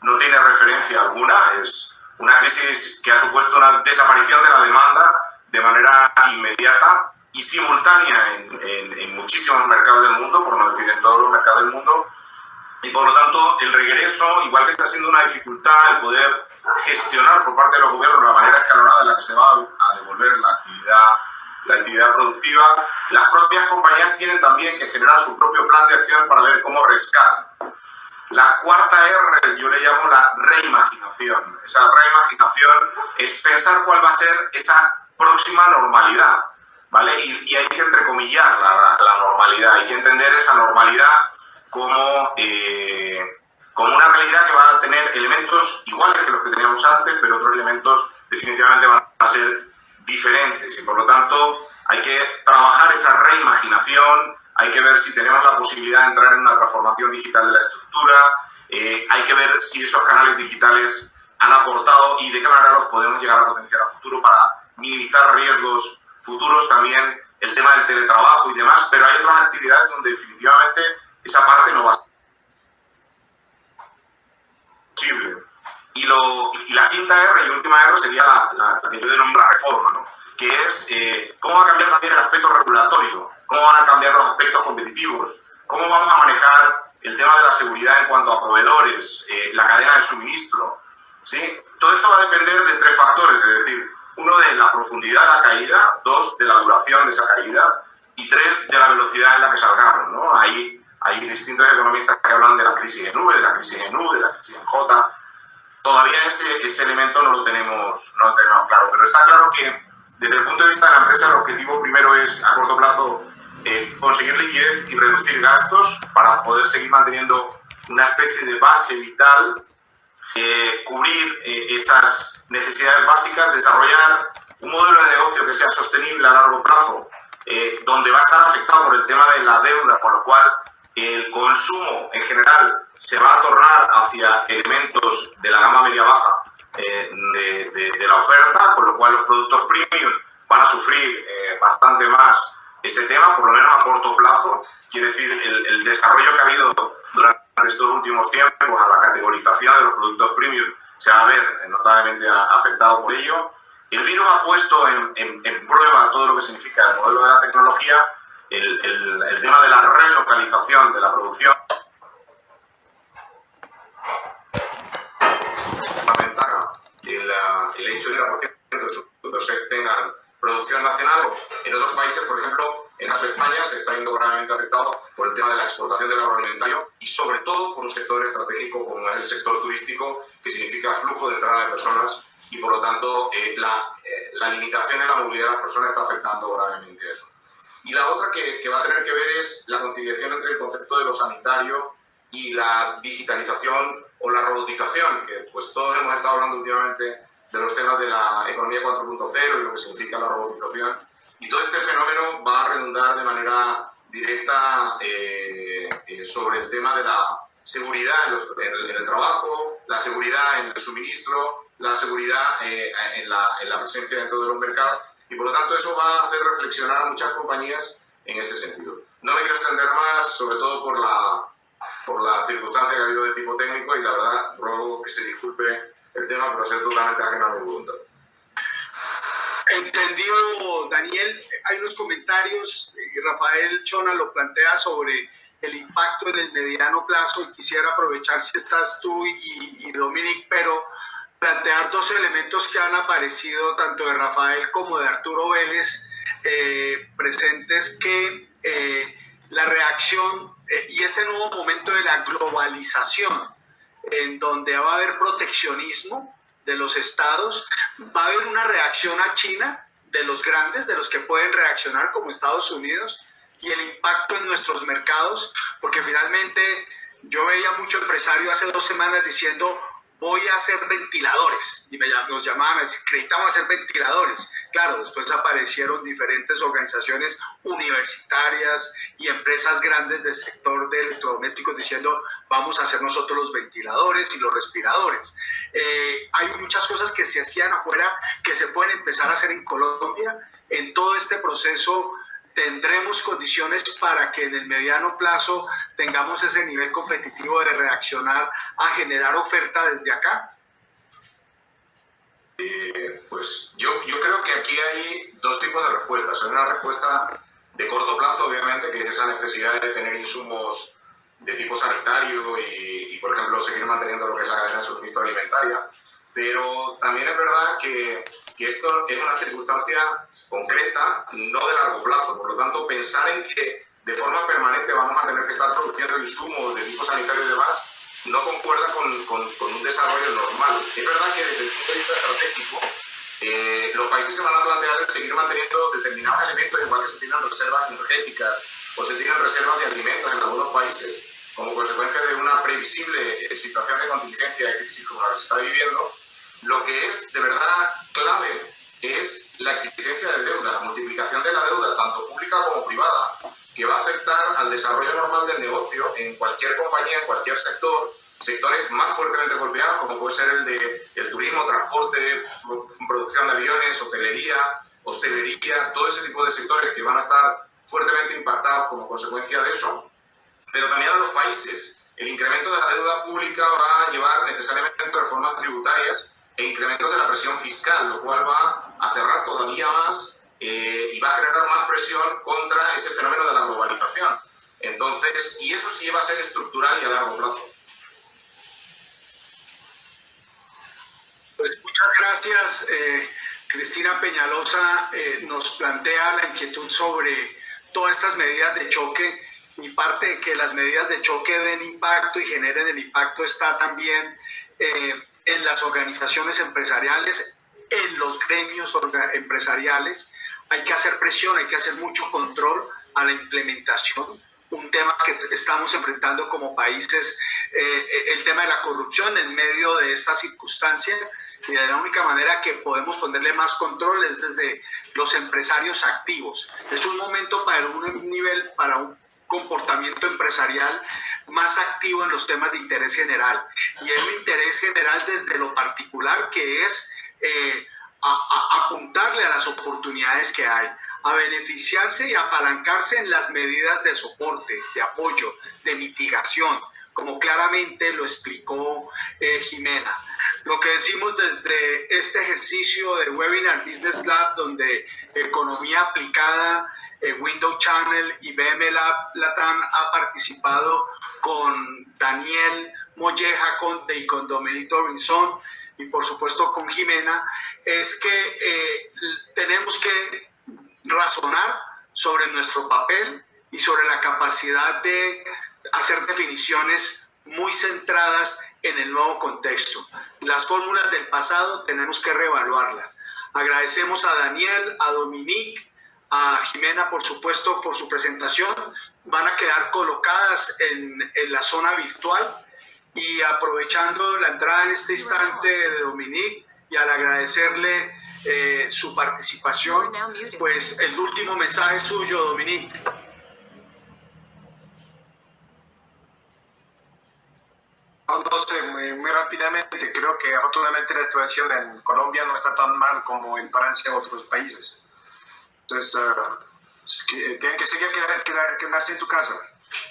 no tiene referencia alguna, es una crisis que ha supuesto una desaparición de la demanda de manera inmediata y simultánea en muchísimos mercados del mundo, por no decir en todos los mercados del mundo, y por lo tanto el regreso, igual que está siendo una dificultad el poder gestionar por parte de los gobiernos la manera escalonada en la que se va a devolver la actividad productiva, las propias compañías tienen también que generar su propio plan de acción para ver cómo rescatan. La cuarta R yo le llamo la reimaginación. Esa reimaginación es pensar cuál va a ser esa próxima normalidad, ¿vale? Y hay que entrecomillar la normalidad, hay que entender esa normalidad como una realidad que va a tener elementos iguales que los que teníamos antes, pero otros elementos definitivamente van a ser diferentes, y por lo tanto hay que trabajar esa reimaginación, hay que ver si tenemos la posibilidad de entrar en una transformación digital de la estructura, hay que ver si esos canales digitales han aportado y de qué manera los podemos llegar a potenciar a futuro para minimizar riesgos futuros, también el tema del teletrabajo y demás, pero hay otras actividades donde definitivamente esa parte no va a ser posible. Y la quinta R y última R sería la que yo denomino la reforma, ¿no? Que es cómo va a cambiar también el aspecto regulatorio, cómo van a cambiar los aspectos competitivos, cómo vamos a manejar el tema de la seguridad en cuanto a proveedores, la cadena de suministro, ¿sí? Todo esto va a depender de 3 factores, es decir, 1 de la profundidad de la caída, 2 de la duración de esa caída y 3 de la velocidad en la que salgamos, ¿no? Hay distintos economistas que hablan de la crisis en nube, de la crisis en nube, de la crisis en J. Todavía ese elemento no lo tenemos claro, pero está claro que desde el punto de vista de la empresa el objetivo primero es a corto plazo conseguir liquidez y reducir gastos para poder seguir manteniendo una especie de base vital, cubrir esas necesidades básicas, desarrollar un modelo de negocio que sea sostenible a largo plazo, donde va a estar afectado por el tema de la deuda, por lo cual el consumo en general se va a tornar hacia elementos de la gama media-baja de la oferta, con lo cual los productos premium van a sufrir bastante más ese tema, por lo menos a corto plazo. Quiere decir, el desarrollo que ha habido durante estos últimos tiempos a la categorización de los productos premium se va a ver notablemente afectado por ello. El virus ha puesto en prueba todo lo que significa el modelo de la tecnología, el tema de la relocalización de la producción. Una ventaja, el hecho de que la de sus productos tengan producción nacional. En otros países, por ejemplo, en el caso de España, se está viendo gravemente afectado por el tema de la exportación del agroalimentario y sobre todo por un sector estratégico como es el sector turístico, que significa flujo de entrada de personas y por lo tanto la limitación en la movilidad de las personas está afectando gravemente a eso. Y la otra que va a tener que ver es la conciliación entre el concepto de lo sanitario y la digitalización o la robotización, que pues todos hemos estado hablando últimamente de los temas de la economía 4.0 y lo que significa la robotización. Y todo este fenómeno va a redundar de manera directa sobre el tema de la seguridad en el trabajo, la seguridad en el suministro, la seguridad en la presencia dentro de los mercados. Y por lo tanto eso va a hacer reflexionar a muchas compañías en ese sentido. No me quiero extender más, sobre todo por la circunstancia que ha habido de tipo técnico, y la verdad ruego que se disculpe el tema por ser totalmente ajeno a mi voluntad. Entendido, Daniel. Hay unos comentarios, Rafael Chona lo plantea sobre el impacto en el mediano plazo, y quisiera aprovechar si estás tú y Dominic, pero plantear dos elementos que han aparecido tanto de Rafael como de Arturo Vélez presentes, que la reacción y este nuevo momento de la globalización, en donde va a haber proteccionismo de los estados, va a haber una reacción a China de los grandes, de los que pueden reaccionar como Estados Unidos, y el impacto en nuestros mercados, porque finalmente yo veía mucho empresario hace 2 semanas diciendo voy a hacer ventiladores, y nos llamaban a decir, necesitamos hacer ventiladores. Claro, después aparecieron diferentes organizaciones universitarias y empresas grandes del sector de electrodomésticos diciendo vamos a hacer nosotros los ventiladores y los respiradores. Hay muchas cosas que se hacían afuera que se pueden empezar a hacer en Colombia. En todo este proceso tendremos condiciones para que en el mediano plazo tengamos ese nivel competitivo de reaccionar a generar oferta desde acá. Pues yo creo que aquí hay dos tipos de respuestas. Hay una respuesta de corto plazo, obviamente, que es esa necesidad de tener insumos de tipo sanitario y por ejemplo, seguir manteniendo lo que es la cadena de suministro alimentaria. Pero también es verdad que esto es una circunstancia concreta, no de largo plazo. Por lo tanto, pensar en que de forma permanente vamos a tener que estar produciendo insumos de tipo sanitario y demás no concuerda con un desarrollo normal. Es verdad que desde el punto de vista estratégico los países se van a plantear el seguir manteniendo determinados elementos, igual que se tienen reservas energéticas o se tienen reservas de alimentos en algunos países, como consecuencia de una previsible situación de contingencia de crisis como la que se está viviendo. Lo que es de verdad clave es la existencia de deuda, la multiplicación de la deuda, tanto pública como privada, que va a afectar al desarrollo normal del negocio en cualquier compañía, en cualquier sector, sectores más fuertemente golpeados, como puede ser el de el turismo, transporte, producción de aviones, hostelería, todo ese tipo de sectores que van a estar fuertemente impactados como consecuencia de eso. Pero también a los países. El incremento de la deuda pública va a llevar necesariamente reformas tributarias e incrementos de la presión fiscal, lo cual va a cerrar todavía más y va a generar más presión contra ese fenómeno de la globalización. Entonces, y eso sí va a ser estructural y a largo plazo. Pues muchas gracias. Cristina Peñalosa nos plantea la inquietud sobre todas estas medidas de choque, y parte de que las medidas de choque den impacto y generen el impacto está también en las organizaciones empresariales, en los gremios empresariales. Hay que hacer presión, hay que hacer mucho control a la implementación. Un tema que estamos enfrentando como países, el tema de la corrupción en medio de esta circunstancia, y de la única manera que podemos ponerle más control es desde los empresarios activos. Es un momento para un comportamiento empresarial más activo en los temas de interés general, y es un interés general desde lo particular, que es apuntarle a las oportunidades que hay, a beneficiarse y apalancarse en las medidas de soporte, de apoyo, de mitigación, como claramente lo explicó Jimena. Lo que decimos desde este ejercicio de Webinar Business Lab, donde Economía Aplicada, Window Channel y BM Lab Latam ha participado con Daniel Molleja y con Domenico Rinzón y por supuesto con Jimena, es que tenemos que razonar sobre nuestro papel y sobre la capacidad de hacer definiciones muy centradas en el nuevo contexto. Las fórmulas del pasado tenemos que reevaluarlas. Agradecemos a Daniel, a Dominique, a Jimena, por supuesto, por su presentación. Van a quedar colocadas en la zona virtual y aprovechando la entrada en este instante de Dominique y al agradecerle su participación, pues el último mensaje suyo, Dominique. No sé, muy rápidamente, creo que afortunadamente la situación en Colombia no está tan mal como en Francia u otros países. Entonces, tienen que seguir quedarse en su casa,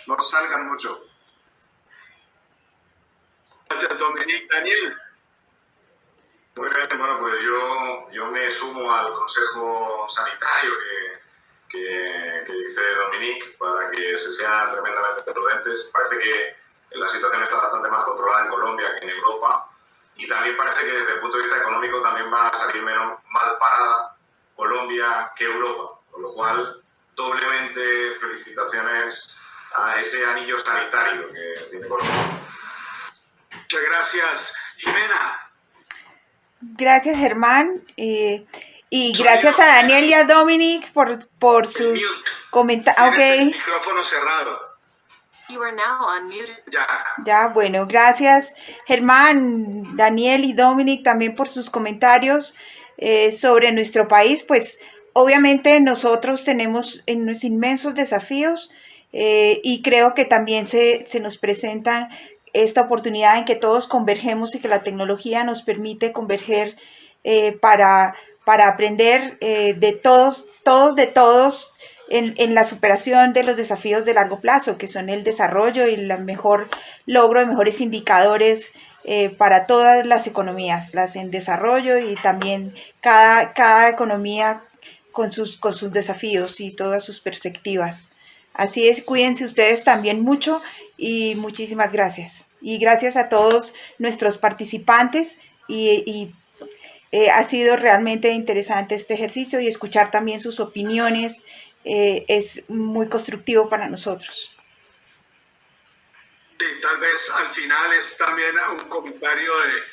no salgan mucho. Gracias, Dominique. Daniel. Muy bien, bueno, pues yo me sumo al consejo sanitario que dice Dominique para que se sean tremendamente prudentes. Parece que la situación está bastante más controlada en Colombia que en Europa y también parece que desde el punto de vista económico también va a salir menos mal parada Colombia que Europa, con lo cual doblemente felicitaciones a ese anillo sanitario que tiene Colombia. Muchas gracias, Jimena. Gracias, Germán. Y gracias a Daniel y a Dominic por sus comentarios. Okay. El micrófono cerrado. You are now unmuted. Ya, bueno, gracias, Germán, Daniel y Dominic también por sus comentarios sobre nuestro país. Pues obviamente nosotros tenemos unos inmensos desafíos y creo que también se nos presenta esta oportunidad en que todos convergemos y que la tecnología nos permite converger para aprender de todos en la superación de los desafíos de largo plazo, que son el desarrollo y el mejor logro de mejores indicadores para todas las economías, las en desarrollo y también cada economía con sus desafíos y todas sus perspectivas. Así es, cuídense ustedes también mucho y muchísimas gracias. Y gracias a todos nuestros participantes ha sido realmente interesante este ejercicio y escuchar también sus opiniones es muy constructivo para nosotros. Sí, tal vez al final es también un comentario de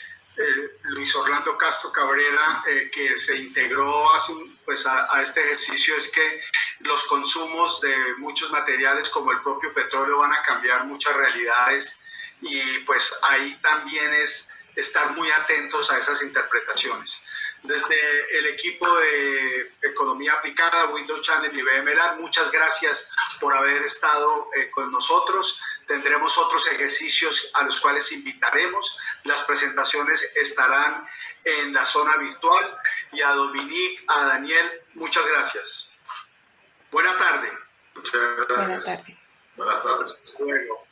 Luis Orlando Castro Cabrera que se integró a este ejercicio, es que los consumos de muchos materiales como el propio petróleo van a cambiar muchas realidades y pues ahí también es estar muy atentos a esas interpretaciones. Desde el equipo de Economía Aplicada, Window Channel y BM Lab, muchas gracias por haber estado con nosotros. Tendremos otros ejercicios a los cuales invitaremos. Las presentaciones estarán en la zona virtual. Y a Dominique, a Daniel, muchas gracias. Buena tarde. Muchas gracias. Buenas tardes. Buenas tardes. Luego.